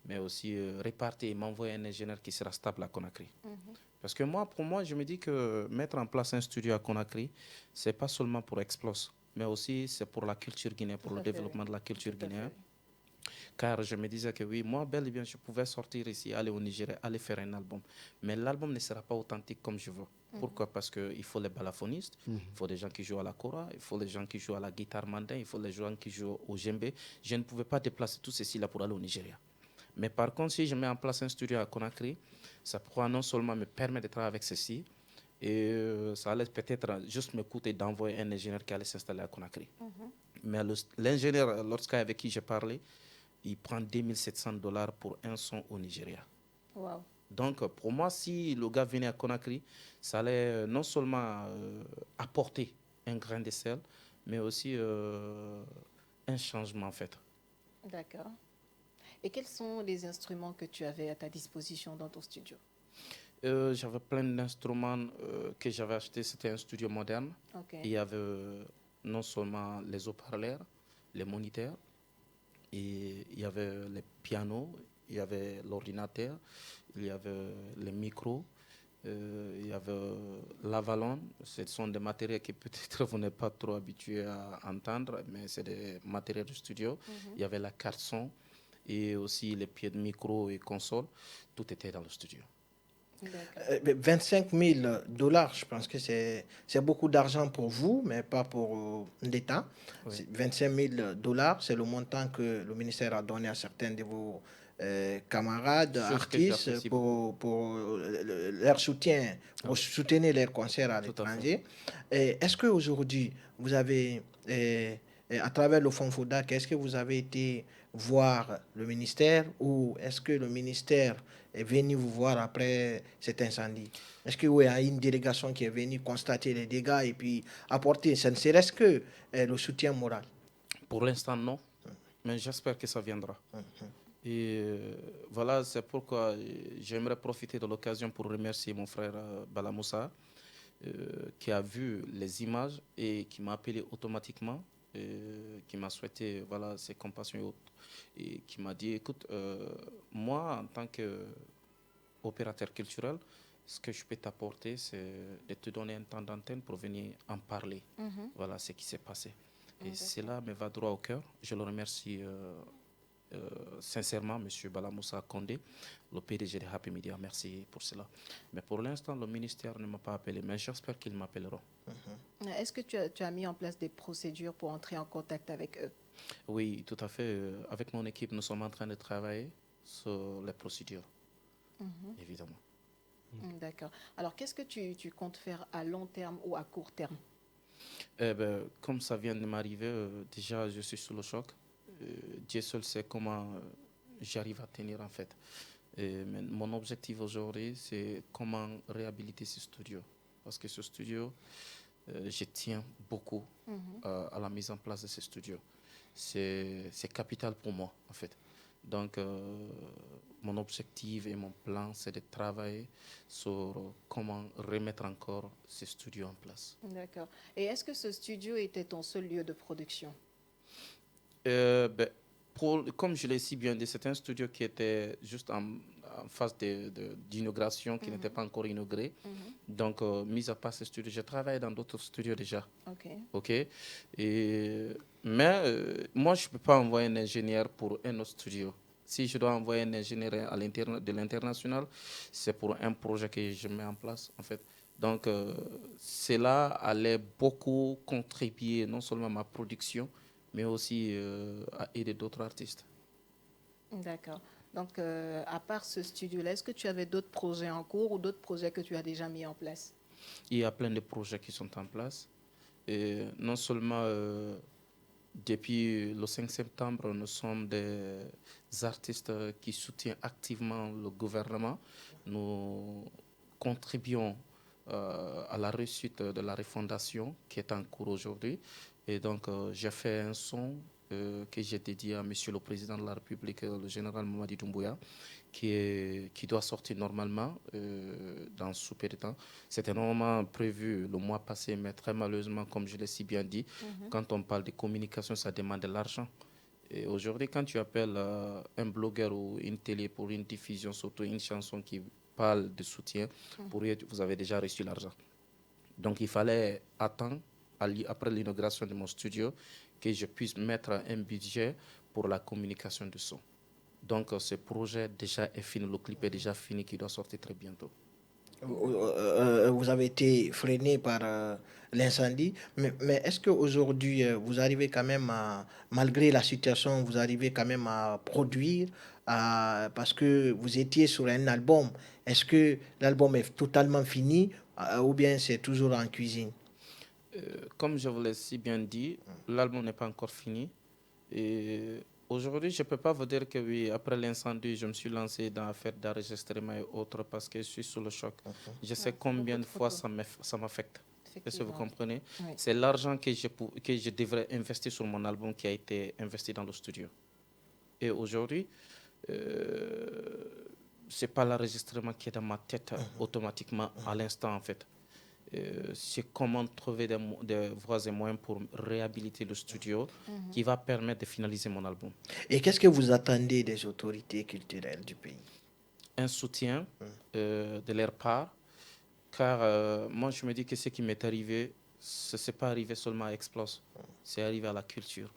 mais aussi répartir et m'envoyer un ingénieur qui sera stable à Conakry. Parce que pour moi, je me dis que mettre en place un studio à Conakry, ce n'est pas seulement pour Explos, mais aussi c'est pour la culture guinéenne, pour le développement de la culture guinéenne. Car je me disais que oui, moi, bel et bien, je pouvais sortir ici, aller au Nigeria, aller faire un album. Mais l'album ne sera pas authentique comme je veux. Pourquoi? Parce qu'il faut les balafoninistes, il faut des gens qui jouent à la kora, il faut des gens qui jouent à la guitare mandin, il faut des gens qui jouent au djembé. Je ne pouvais pas déplacer tout ceci là pour aller au Nigeria. Mais par contre, si je mets en place un studio à Conakry, ça pourra non seulement me permettre de travailler avec ceci, et ça allait peut-être juste me coûter d'envoyer un ingénieur qui allait s'installer à Conakry. Mais l'ingénieur, avec qui j'ai parlé, il prend $2700 pour un son au Nigeria. Wow. Donc, pour moi, si le gars venait à Conakry, ça allait non seulement apporter un grain de sel, mais aussi un changement en fait. D'accord. Et quels sont les instruments que tu avais à ta disposition dans ton studio? J'avais plein d'instruments que j'avais achetés. C'était un studio moderne. Okay. Il y avait non seulement les haut-parleurs, les moniteurs, et il y avait les pianos, il y avait l'ordinateur, il y avait les micros, il y avait l'avalon. Ce sont des matériels que peut-être vous n'êtes pas trop habitués à entendre, mais c'est des matériels de studio. Il y avait la carte son et aussi les pieds de micro et console. Tout était dans le studio. 25 000 dollars, je pense que c'est beaucoup d'argent pour vous, mais pas pour l'État. Oui. 25 000 dollars, c'est le montant que le ministère a donné à certains de vos camarades, artistes, pour leur soutien, pour soutenir leurs concerts à l'étranger. Est-ce qu'aujourd'hui, vous avez, à travers le Fonds FODAC, est-ce que vous avez été voir le ministère ou est-ce que le ministère est venu vous voir après cet incendie? Est-ce qu'il y a une délégation qui est venue constater les dégâts et puis apporter, ça ne serait-ce que le soutien moral? Pour l'instant, non, mais j'espère que ça viendra. Et voilà, c'est pourquoi j'aimerais profiter de l'occasion pour remercier mon frère Balamoussa, qui a vu les images et qui m'a appelé automatiquement, qui m'a souhaité voilà, ses compassions et autres, et qui m'a dit, écoute, moi, en tant qu'opérateur culturel, Ce que je peux t'apporter, c'est de te donner un temps d'antenne pour venir en parler. Voilà ce qui s'est passé. Et cela me va droit au cœur. Je le remercie sincèrement, M. Balamoussa Kondé, le PDG de Happy Media. Merci pour cela. Mais pour l'instant, le ministère ne m'a pas appelé, mais j'espère qu'ils m'appelleront. Est-ce que tu as mis en place des procédures pour entrer en contact avec eux? Oui, tout à fait. Avec mon équipe, nous sommes en train de travailler sur les procédures, évidemment. D'accord. Alors, qu'est-ce que tu comptes faire à long terme ou à court terme? Comme ça vient de m'arriver, déjà, je suis sous le choc. Dieu seul sait comment j'arrive à tenir, en fait. Mais mon objectif aujourd'hui, c'est comment réhabiliter ce studio. Parce que ce studio, je tiens beaucoup à la mise en place de ce studio. C'est capital pour moi, en fait. Donc, mon objectif et mon plan, c'est de travailler sur comment remettre encore ce studio en place. D'accord. Et est-ce que ce studio était ton seul lieu de production? Comme je l'ai si bien dit, c'est un studio qui était juste en phase d'inauguration, qui n'était pas encore inauguré. Donc, mis à part ce studio, j'ai travaillé dans d'autres studios déjà. OK. Mais moi, je ne peux pas envoyer un ingénieur pour un autre studio. Si je dois envoyer un ingénieur de l'international, c'est pour un projet que je mets en place, en fait. Donc, cela allait beaucoup contribuer non seulement à ma production, mais aussi à aider d'autres artistes. D'accord. Donc, à part ce studio-là, est-ce que tu avais d'autres projets en cours ou d'autres projets que tu as déjà mis en place? Il y a plein de projets qui sont en place. Et non seulement depuis le 5 septembre, nous sommes des artistes qui soutiennent activement le gouvernement. Nous contribuons à la réussite de la refondation qui est en cours aujourd'hui. Et donc, j'ai fait un son que j'ai dédié à Monsieur le Président de la République, le général Mamadi Doumbouya, qui doit sortir normalement dans sous peu de temps. C'était normalement prévu le mois passé, mais très malheureusement, comme je l'ai si bien dit, quand on parle de communication, ça demande de l'argent. Et aujourd'hui, quand tu appelles un blogueur ou une télé pour une diffusion, surtout une chanson qui parle de soutien, pour eux, vous avez déjà reçu l'argent. Donc, il fallait attendre, après l'inauguration de mon studio, que je puisse mettre un budget pour la communication du son. Donc, ce projet déjà est fini, le clip est déjà fini, qui doit sortir très bientôt. Vous avez été freiné par l'incendie, mais est-ce qu'aujourd'hui, vous arrivez quand même à, malgré la situation, vous arrivez quand même à produire, parce que vous étiez sur un album. Est-ce que l'album est totalement fini ou bien c'est toujours en cuisine? Comme je vous l'ai si bien dit, l'album n'est pas encore fini. Et aujourd'hui, je ne peux pas vous dire que oui, après l'incendie, je me suis lancé dans l'affaire d'enregistrement et autres parce que je suis sous le choc. Je sais combien de fois ça m'affecte. Est-ce que vous comprenez? Oui. C'est l'argent que je devrais investir sur mon album qui a été investi dans le studio. Et aujourd'hui, ce n'est pas l'enregistrement qui est dans ma tête automatiquement à l'instant en fait. C'est comment trouver des voies et moyens pour réhabiliter le studio qui va permettre de finaliser mon album. Et qu'est-ce que vous attendez des autorités culturelles du pays? Un soutien de leur part, car moi je me dis que ce qui m'est arrivé, ce n'est pas arrivé seulement à Explose, c'est arrivé à la culture.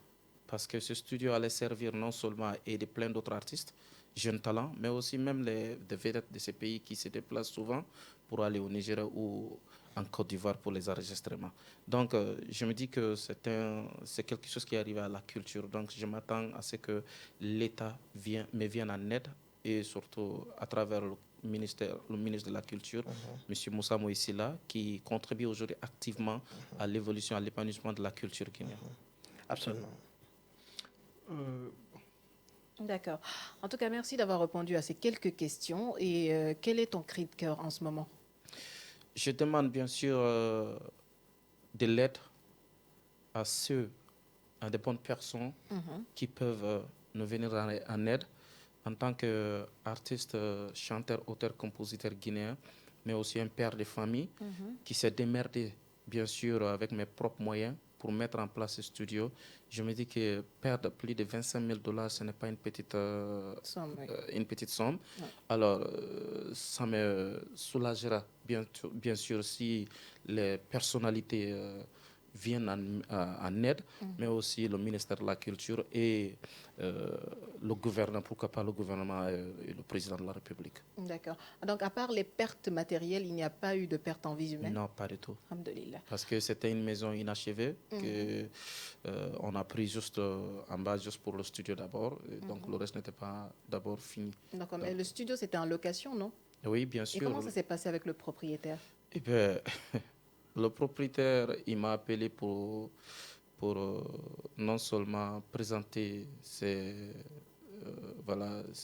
Parce que ce studio allait servir non seulement à aider plein d'autres artistes, jeunes talents, mais aussi même les vedettes de ces pays qui se déplacent souvent pour aller au Nigeria ou en Côte d'Ivoire pour les enregistrements. Donc, je me dis que c'est quelque chose qui arrive à la culture. Donc, je m'attends à ce que l'État me vienne en aide et surtout à travers le ministre de la Culture, M. Moussa Moïsila, qui contribue aujourd'hui activement à l'évolution, à l'épanouissement de la culture guinéenne. Absolument. D'accord. En tout cas, merci d'avoir répondu à ces quelques questions. Et quel est ton cri de cœur en ce moment? Je demande bien sûr de l'aide à des bonnes personnes qui peuvent nous venir en aide en tant qu'artiste, chanteur, auteur, compositeur guinéen, mais aussi un père de famille qui s'est démerdé bien sûr avec mes propres moyens pour mettre en place ce studio, je me dis que perdre plus de 25 000 $, ce n'est pas une petite somme. Ouais. Alors, ça me soulagera, bien sûr, si les personnalités viennent en aide, mais aussi le ministère de la Culture et le gouvernement, pourquoi pas le gouvernement et le président de la République. D'accord. Donc, à part les pertes matérielles, il n'y a pas eu de pertes en vie humaine? Non, pas du tout. Alhamdulillah. Parce que c'était une maison inachevée que on a pris juste en bas, juste pour le studio d'abord. Donc, le reste n'était pas d'abord fini. D'accord, mais le studio, c'était en location, non? Oui, bien Et sûr. comment ça s'est passé avec le propriétaire? Eh bien, le propriétaire, il m'a appelé pour non seulement présenter ses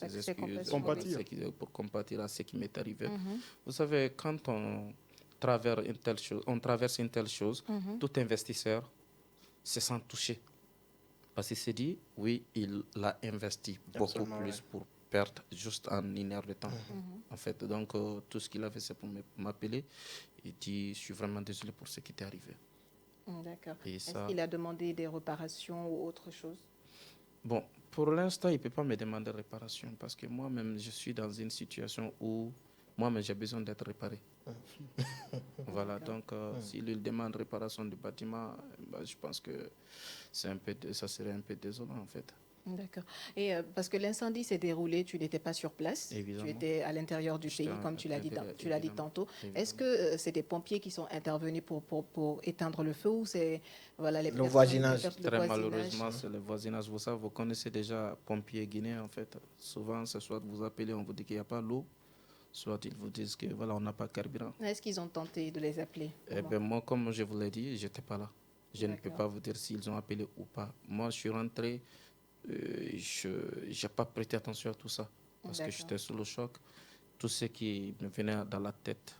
excuses, Compatir. pour compatir à ce qui m'est arrivé. Vous savez, quand on traverse une telle chose, tout investisseur se sent touché. Parce qu'il s'est dit, oui, il a investi beaucoup Absolument, plus ouais. pour perdre juste en une heure de temps. En fait, donc, tout ce qu'il a fait, c'est pour m'appeler. Il dit, je suis vraiment désolé pour ce qui t'est arrivé. D'accord. Et Est-ce ça- qu'il a demandé des réparations ou autre chose? Bon, pour l'instant, il ne peut pas me demander réparation parce que moi-même, je suis dans une situation où moi-même, j'ai besoin d'être réparé. Voilà, donc s'il lui demande réparation du bâtiment, je pense que ça serait un peu désolant en fait. D'accord. Et parce que l'incendie s'est déroulé, tu n'étais pas sur place, Évidemment. tu étais à l'intérieur du J'étais pays, comme tu l'as dit, évidemment. tantôt. Évidemment. Est-ce que c'est des pompiers qui sont intervenus pour éteindre le feu ou c'est les Le voisinage. Très malheureusement, c'est le voisinage. Vous savez, vous connaissez déjà pompiers guinéens en fait. Souvent, c'est soit vous appelez, on vous dit qu'il n'y a pas l'eau, soit ils vous disent que voilà, on n'a pas de carburant. Est-ce qu'ils ont tenté de les appeler? Eh Comment? bien, moi, comme je vous l'ai dit, je n'étais pas là. Je ne peux D'accord. pas vous dire s'ils ont appelé ou pas. Moi, je suis rentré, je n'ai pas prêté attention à tout ça. Parce que D'accord. j'étais sous le choc. Tout ce qui me venait dans la tête,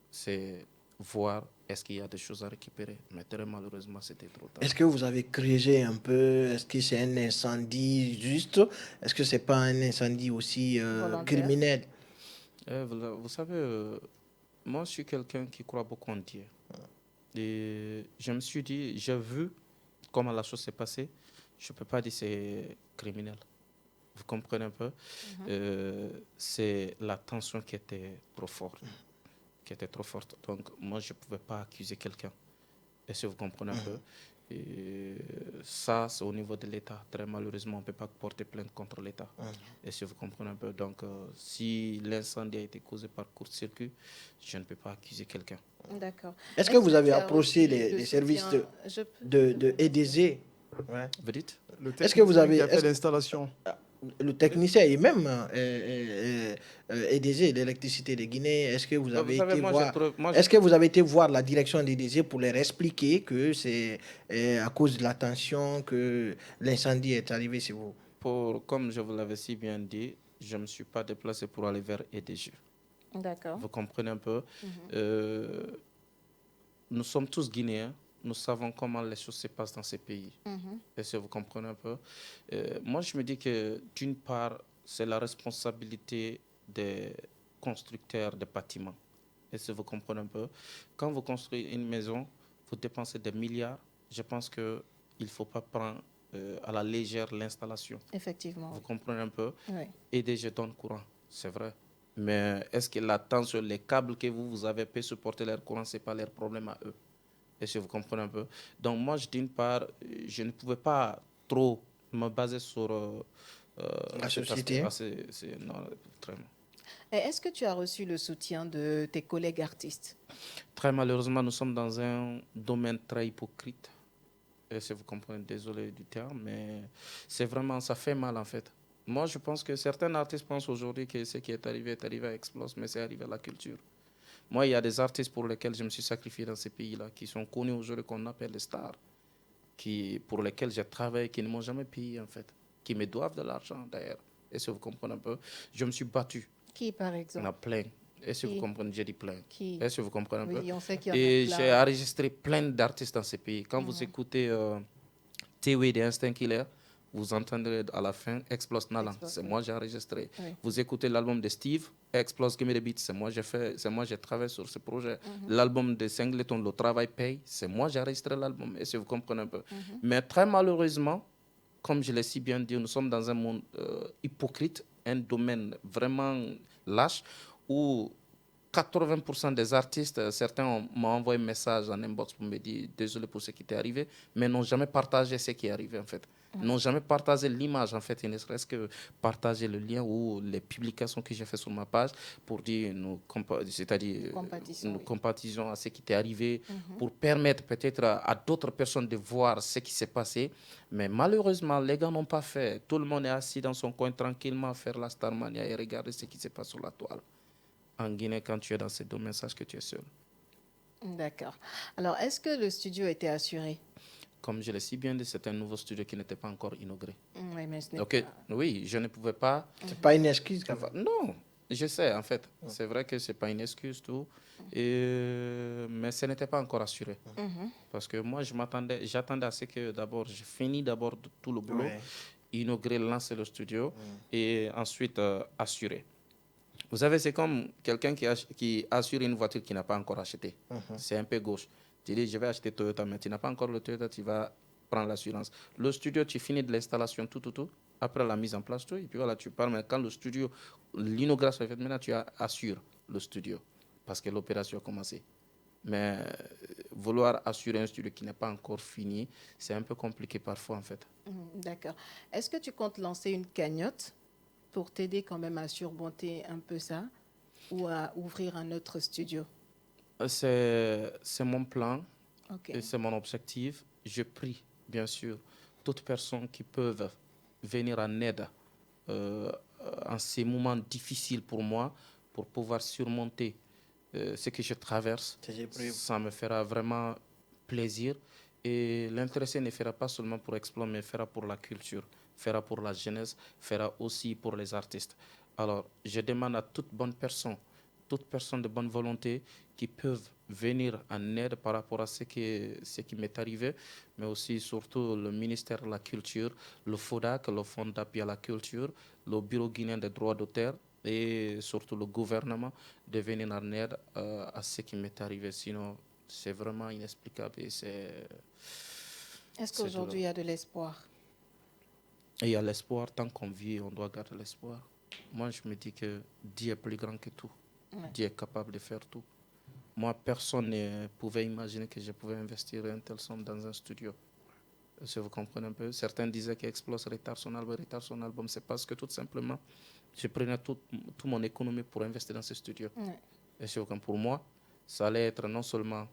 c'est voir est-ce qu'il y a des choses à récupérer. Mais très malheureusement, c'était trop tard. Est-ce que vous avez creusé un peu? Est-ce que c'est un incendie juste? Est-ce que c'est pas un incendie aussi Volontaire. criminel? Vous savez, moi, je suis quelqu'un qui croit beaucoup en Dieu. Et je me suis dit, j'ai vu comment la chose s'est passée. Je ne peux pas dire que c'est criminel. Vous comprenez un peu? C'est la tension qui était trop forte. Donc, moi, je ne pouvais pas accuser quelqu'un. Est-ce que vous comprenez un peu? Et ça, c'est au niveau de l'État. Très malheureusement, on ne peut pas porter plainte contre l'État. Est-ce que vous comprenez un peu? Donc, si l'incendie a été causé par court-circuit, je ne peux pas accuser quelqu'un. D'accord. Est-ce que vous avez tu as approché reçu le les services soutien? de EDZ? Ouais. Vous dites? Le Est-ce que vous avez- technicien qui a fait est-ce- l'installation. Le technicien et même EDZ, l'électricité de Guinée, est-ce que vous avez été voir? Est-ce que vous avez été voir la direction d'EDZ pour leur expliquer que c'est à cause de la tension que l'incendie est arrivé chez vous? Comme je vous l'avais si bien dit, je ne me suis pas déplacé pour aller vers EDG. D'accord. Vous comprenez un peu? Nous sommes tous Guinéens. Nous savons comment les choses se passent dans ces pays. Est-ce que vous comprenez un peu? Moi, je me dis que d'une part, c'est la responsabilité des constructeurs de bâtiments. Est-ce que vous comprenez un peu? Quand vous construisez une maison, vous dépensez des milliards. Je pense qu'il ne faut pas prendre à la légère l'installation. Effectivement. Vous comprenez un peu? Oui. Et des jetons de courant, c'est vrai. Mais est-ce que la tension, les câbles que vous avez pu supporter leur courant, ce n'est pas leur problème à eux? Est-ce que vous comprenez un peu? Donc moi, d'une part, je ne pouvais pas trop me baser sur La cet société. aspect. Non, vraiment. Et est-ce que tu as reçu le soutien de tes collègues artistes? Très malheureusement, nous sommes dans un domaine très hypocrite. Est-ce que vous comprenez? Désolé du terme, mais c'est vraiment, ça fait mal en fait. Moi, je pense que certains artistes pensent aujourd'hui que ce qui est arrivé à Explose, mais c'est arrivé à la culture. Moi, il y a des artistes pour lesquels je me suis sacrifié dans ces pays-là, qui sont connus aujourd'hui, qu'on appelle les stars, pour lesquels j'ai travaillé, qui ne m'ont jamais payé, en fait, qui me doivent de l'argent, d'ailleurs. Est-ce que vous comprenez un peu? Je me suis battu. Qui, par Il y en exemple? a plein. Est-ce que Qui? vous comprenez? J'ai dit plein. Qui? Est-ce que vous comprenez un peu? Oui, on sait qu'il y en a Et plein. j'ai enregistré plein d'artistes dans ces pays. Quand vous écoutez T.W. de Instinct Killer, vous entendrez à la fin Explose Nalan, c'est moi j'ai enregistré. Oui. Vous écoutez l'album de Steve, Explose Give Me the Beat, c'est moi j'ai travaillé sur ce projet. L'album de Singleton, Le Travail Paye, c'est moi j'ai enregistré l'album, et si vous comprenez un peu. Mais très malheureusement, comme je l'ai si bien dit, nous sommes dans un monde hypocrite, un domaine vraiment lâche, où 80% des artistes, certains m'ont envoyé un message en inbox pour me dire désolé pour ce qui t'est arrivé, mais n'ont jamais partagé ce qui est arrivé en fait. N'ont jamais partagé l'image en fait, et ne serait-ce que partager le lien ou les publications que j'ai fait sur ma page pour dire c'est-à-dire nous compatissons à ce qui t'est arrivé, pour permettre peut-être à d'autres personnes de voir ce qui s'est passé. Mais malheureusement, les gars n'ont pas fait. Tout le monde est assis dans son coin tranquillement à faire la Starmania et regarder ce qui se passe sur la toile. En Guinée, quand tu es dans ces domaines, sache que tu es seul. D'accord. Alors, est-ce que le studio était assuré? Comme je l'ai si bien dit, c'est un nouveau studio qui n'était pas encore inauguré. Oui, mais ce n'est Ok, pas... oui, je ne pouvais pas... C'est pas une excuse quand même. Non, je sais, en fait. C'est vrai que ce n'est pas une excuse, tout. Mais ce n'était pas encore assuré. Parce que moi, j'attendais à ce que d'abord, je finis d'abord tout le boulot, inaugurer, lancer le studio, et ensuite assurer. Vous savez, c'est comme quelqu'un qui assure une voiture qu'il n'a pas encore achetée. C'est un peu gauche. Tu dis, je vais acheter Toyota, mais tu n'as pas encore le Toyota, tu vas prendre l'assurance. Le studio, tu finis de l'installation, tout. Après la mise en place, tout. Et puis voilà, tu pars. Mais quand le studio, l'inauguration est faite, maintenant, tu assures le studio. Parce que l'opération a commencé. Mais vouloir assurer un studio qui n'est pas encore fini, c'est un peu compliqué parfois, en fait. D'accord. Est-ce que tu comptes lancer une cagnotte pour t'aider quand même à surmonter un peu ça ou à ouvrir un autre studio? C'est mon plan Okay. et c'est mon objectif. Je prie, bien sûr, toutes personnes qui peuvent venir en aide en ces moments difficiles pour moi, pour pouvoir surmonter ce que je traverse. Ça me fera vraiment plaisir. Et l'intéressé ne fera pas seulement pour Explore, mais fera pour la culture, fera pour la jeunesse, fera aussi pour les artistes. Alors, je demande à toute personne de bonne volonté qui peuvent venir en aide par rapport à ce qui m'est arrivé, mais aussi surtout le ministère de la Culture, le FODAC, le Fonds d'appui à la culture, le Bureau guinéen des droits d'auteur et surtout le gouvernement de venir en aide à ce qui m'est arrivé. Sinon, c'est vraiment inexplicable. Est-ce qu'aujourd'hui il y a de l'espoir? Et il y a l'espoir, tant qu'on vit, on doit garder l'espoir. Moi, je me dis que Dieu est plus grand que tout. Dieu est capable de faire tout. Moi, personne ne pouvait imaginer que je pouvais investir une telle somme dans un studio. Si vous comprenez un peu, certains disaient qu'Explose retarde son album. C'est parce que tout simplement, je prenais toute mon économie pour investir dans ce studio. Et si vous comprenez, pour moi, ça allait être non seulement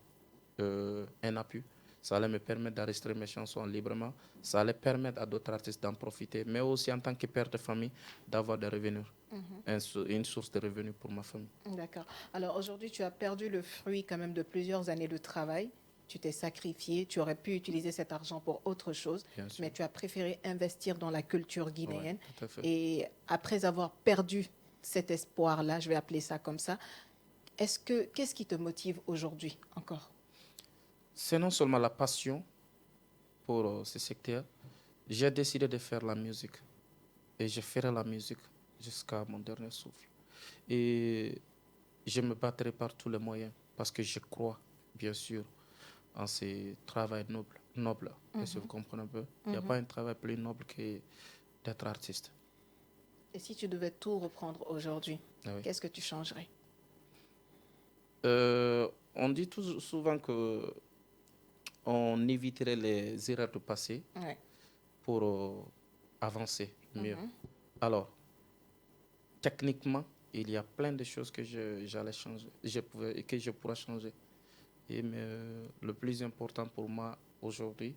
un appui, ça allait me permettre d'enregistrer mes chansons librement, ça allait permettre à d'autres artistes d'en profiter, mais aussi en tant que père de famille, d'avoir des revenus, une source de revenus pour ma famille. D'accord. Alors aujourd'hui, tu as perdu le fruit quand même de plusieurs années de travail. Tu t'es sacrifié, tu aurais pu utiliser cet argent pour autre chose, mais tu as préféré investir dans la culture guinéenne. Ouais, tout à fait. Et après avoir perdu cet espoir-là, je vais appeler ça comme ça, qu'est-ce qui te motive aujourd'hui encore? C'est non seulement la passion pour ce secteur. J'ai décidé de faire la musique. Et je ferai la musique jusqu'à mon dernier souffle. Et je me battrai par tous les moyens parce que je crois, bien sûr, en ce travail noble. Et si vous comprenez un peu, il n'y a pas un travail plus noble que d'être artiste. Et si tu devais tout reprendre aujourd'hui, qu'est-ce que tu changerais? On dit souvent que on éviterait les erreurs du passé pour avancer mieux. Alors, techniquement, il y a plein de choses que j'allais changer, que je pourrais changer. Mais le plus important pour moi aujourd'hui,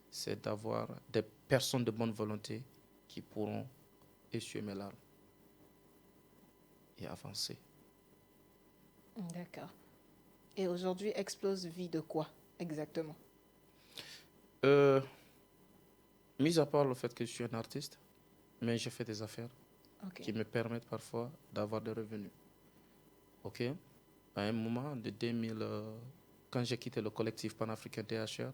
c'est d'avoir des personnes de bonne volonté qui pourront essuyer mes larmes et avancer. D'accord. Et aujourd'hui, Explose vit de quoi exactement? Mis à part le fait que je suis un artiste, mais je fais des affaires qui me permettent parfois d'avoir des revenus. Ok? À un moment de 2000, quand j'ai quitté le collectif panafricain DHR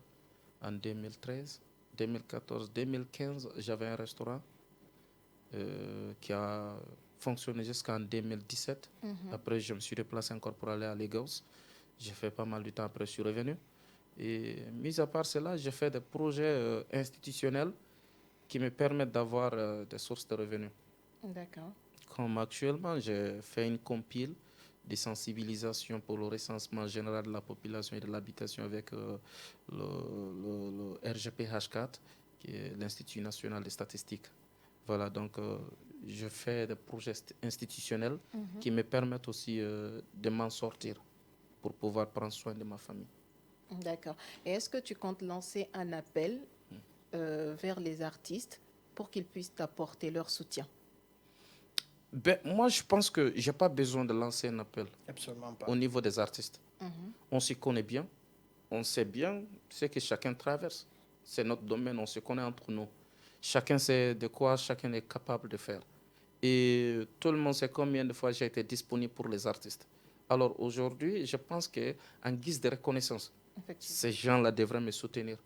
en 2013, 2014, 2015, j'avais un restaurant qui a fonctionné jusqu'en 2017. Après, je me suis déplacé encore pour aller à Lagos. J'ai fait pas mal de temps, après je suis revenu. Et mis à part cela, j'ai fait des projets institutionnels qui me permettent d'avoir des sources de revenus. D'accord. Comme actuellement, j'ai fait une compile de sensibilisation pour le recensement général de la population et de l'habitation avec le RGPH4, qui est l'Institut national des statistiques. Voilà, donc je fais des projets institutionnels qui me permettent aussi de m'en sortir pour pouvoir prendre soin de ma famille. D'accord. Et est-ce que tu comptes lancer un appel vers les artistes pour qu'ils puissent t'apporter leur soutien? Ben, moi, je pense que je n'ai pas besoin de lancer un appel Absolument pas. au niveau des artistes. On s'y connaît bien, on sait bien ce que chacun traverse. C'est notre domaine, on se connaît entre nous. Chacun sait de quoi chacun est capable de faire. Et tout le monde sait combien de fois j'ai été disponible pour les artistes. Alors aujourd'hui, je pense qu'en guise de reconnaissance, ces gens-là devraient me soutenir.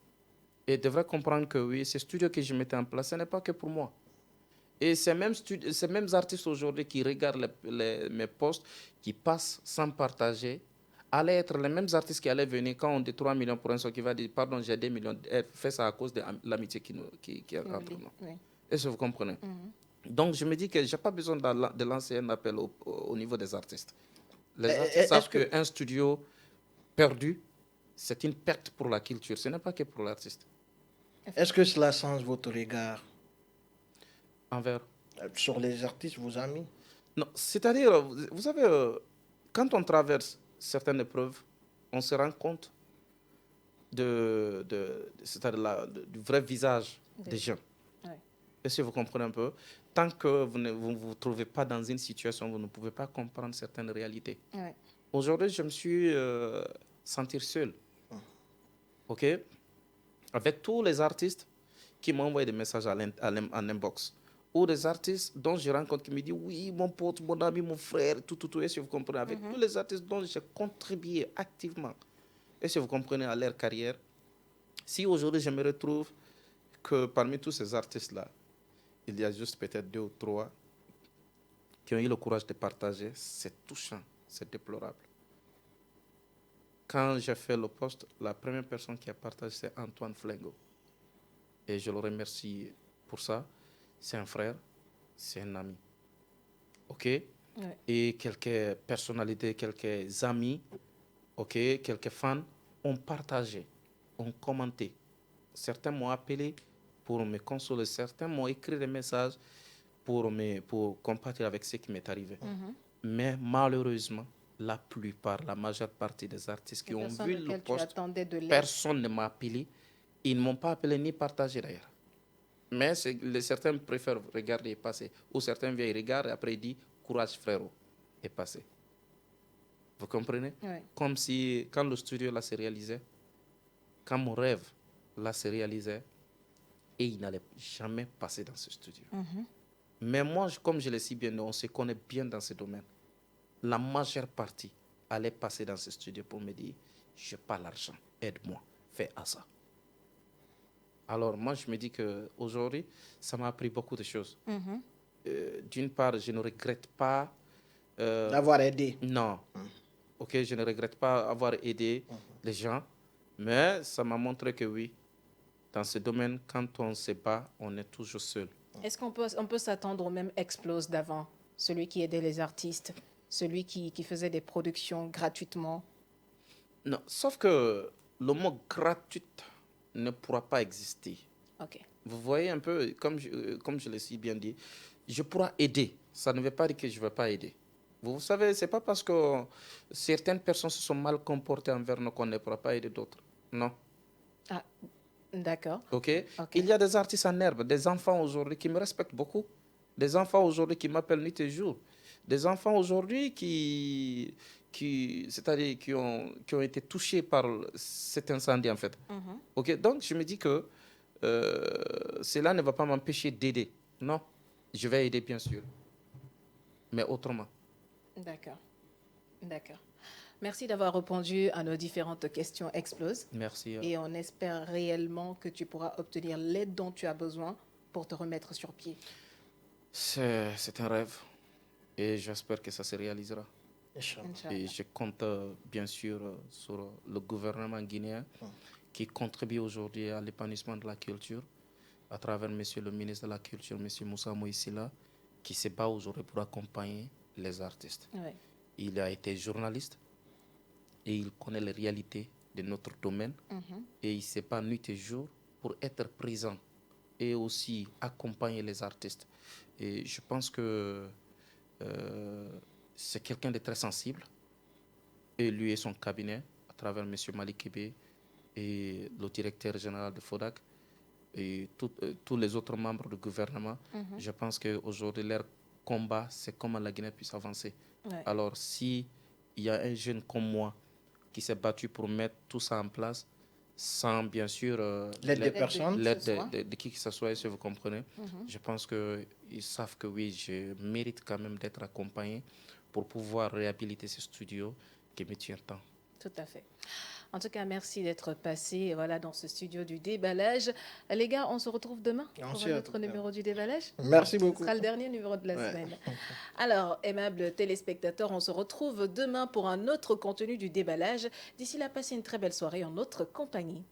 Et devraient comprendre que oui, ce studio que je mettais en place, ce n'est pas que pour moi. Et ces mêmes artistes aujourd'hui qui regardent mes posts, qui passent sans partager, allaient être les mêmes artistes qui allaient venir quand on dit 3 millions pour un son qui va dire pardon, j'ai 2 millions. Elle fait ça à cause de l'amitié qui est entre nous. Oui. Est-ce que vous comprenez? Donc je me dis que je n'ai pas besoin de lancer un appel au niveau des artistes. Les artistes savent qu'un studio perdu, c'est une perte pour la culture. Ce n'est pas que pour l'artiste. Est-ce que cela change votre regard Envers sur les artistes, vos amis? Non, c'est-à-dire, vous savez, quand on traverse certaines épreuves, on se rend compte c'est-à-dire du vrai visage des gens. Ouais. Est-ce que vous comprenez un peu? Tant que vous ne vous trouvez pas dans une situation, vous ne pouvez pas comprendre certaines réalités. Ouais. Aujourd'hui, je me suis senti seul. OK? Avec tous les artistes qui m'ont envoyé des messages en inbox. Ou des artistes dont je rencontre qui me disent oui, mon pote, mon ami, mon frère, tout, est-ce que vous comprenez? Avec tous les artistes dont j'ai contribué activement, est-ce que vous comprenez, à leur carrière? Si aujourd'hui je me retrouve que parmi tous ces artistes-là, il y a juste peut-être 2 ou 3 qui ont eu le courage de partager, c'est touchant, c'est déplorable. Quand j'ai fait le post, la première personne qui a partagé, c'est Antoine Flingo. Et je le remercie pour ça. C'est un frère, c'est un ami. OK? Ouais. Et quelques personnalités, quelques amis, OK, quelques fans ont partagé, ont commenté. Certains m'ont appelé pour me consoler, certains m'ont écrit des messages pour compatir avec ce qui m'est arrivé. Mais malheureusement, la majeure partie des artistes qui ont vu le post, personne ne m'a appelé. Ils ne m'ont pas appelé ni partagé d'ailleurs. Mais certains préfèrent regarder et passer. Ou certains viennent regarder et après ils disent courage frérot et passer. Vous comprenez? Oui. Comme si quand le studio là se réalisait, quand mon rêve là se réalisait, et il n'allait jamais passer dans ce studio. Mais moi, comme je l'ai si bien dit, on se connaît bien dans ce domaine. La majeure partie allait passer dans ce studio pour me dire je n'ai pas l'argent, aide-moi, fais à ça. Alors moi, je me dis qu'aujourd'hui, ça m'a appris beaucoup de choses. D'une part, je ne regrette pas... d'avoir aidé. Non. OK, je ne regrette pas avoir aidé les gens, mais ça m'a montré que oui, dans ce domaine, quand on ne sait pas, on est toujours seul. Est-ce qu'on peut s'attendre au même Explose d'avant, celui qui aidait les artistes, celui qui faisait des productions gratuitement? Non, sauf que le mot gratuit ne pourra pas exister. OK. Vous voyez un peu, comme je l'ai si bien dit, je pourrai aider. Ça ne veut pas dire que je ne vais pas aider. Vous savez, ce n'est pas parce que certaines personnes se sont mal comportées envers nous qu'on ne pourra pas aider d'autres. Non. Ah, d'accord. OK. Il y a des artistes en herbe, des enfants aujourd'hui qui me respectent beaucoup. Des enfants aujourd'hui qui m'appellent nuit et jour. Des enfants aujourd'hui c'est-à-dire qui ont été touchés par cet incendie, en fait. OK. Donc, je me dis que cela ne va pas m'empêcher d'aider. Non. Je vais aider, bien sûr. Mais autrement. D'accord. D'accord. Merci d'avoir répondu à nos différentes questions Explose. Merci. Et on espère réellement que tu pourras obtenir l'aide dont tu as besoin pour te remettre sur pied. C'est un rêve et j'espère que ça se réalisera. Inch'Allah. Et je compte bien sûr sur le gouvernement guinéen qui contribue aujourd'hui à l'épanouissement de la culture à travers monsieur le ministre de la Culture, monsieur Moussa Moïsila, qui se bat aujourd'hui pour accompagner les artistes. Ouais. Il a été journaliste et il connaît les réalités de notre domaine et il se bat nuit et jour pour être présent et aussi accompagner les artistes. Et je pense que c'est quelqu'un de très sensible. Et lui et son cabinet, à travers M. Malik Kébé et le directeur général de FODAC et tous les autres membres du gouvernement, je pense qu'aujourd'hui, leur combat, c'est comment la Guinée puisse avancer. Ouais. Alors, s'il y a un jeune comme moi qui s'est battu pour mettre tout ça en place, sans bien sûr L'aide des personnes. l'aide de qui que ce soit, si vous comprenez. Je pense qu'ils savent que oui, je mérite quand même d'être accompagné pour pouvoir réhabiliter ce studio qui me tient tant. Tout à fait. En tout cas, merci d'être passé voilà, dans ce studio du déballage. Les gars, on se retrouve demain pour Merci un à autre tout. numéro du déballage. Merci Ce beaucoup. sera le dernier numéro de la Ouais. semaine. Alors, aimables téléspectateurs, on se retrouve demain pour un autre contenu du déballage. D'ici là, passez une très belle soirée en notre compagnie.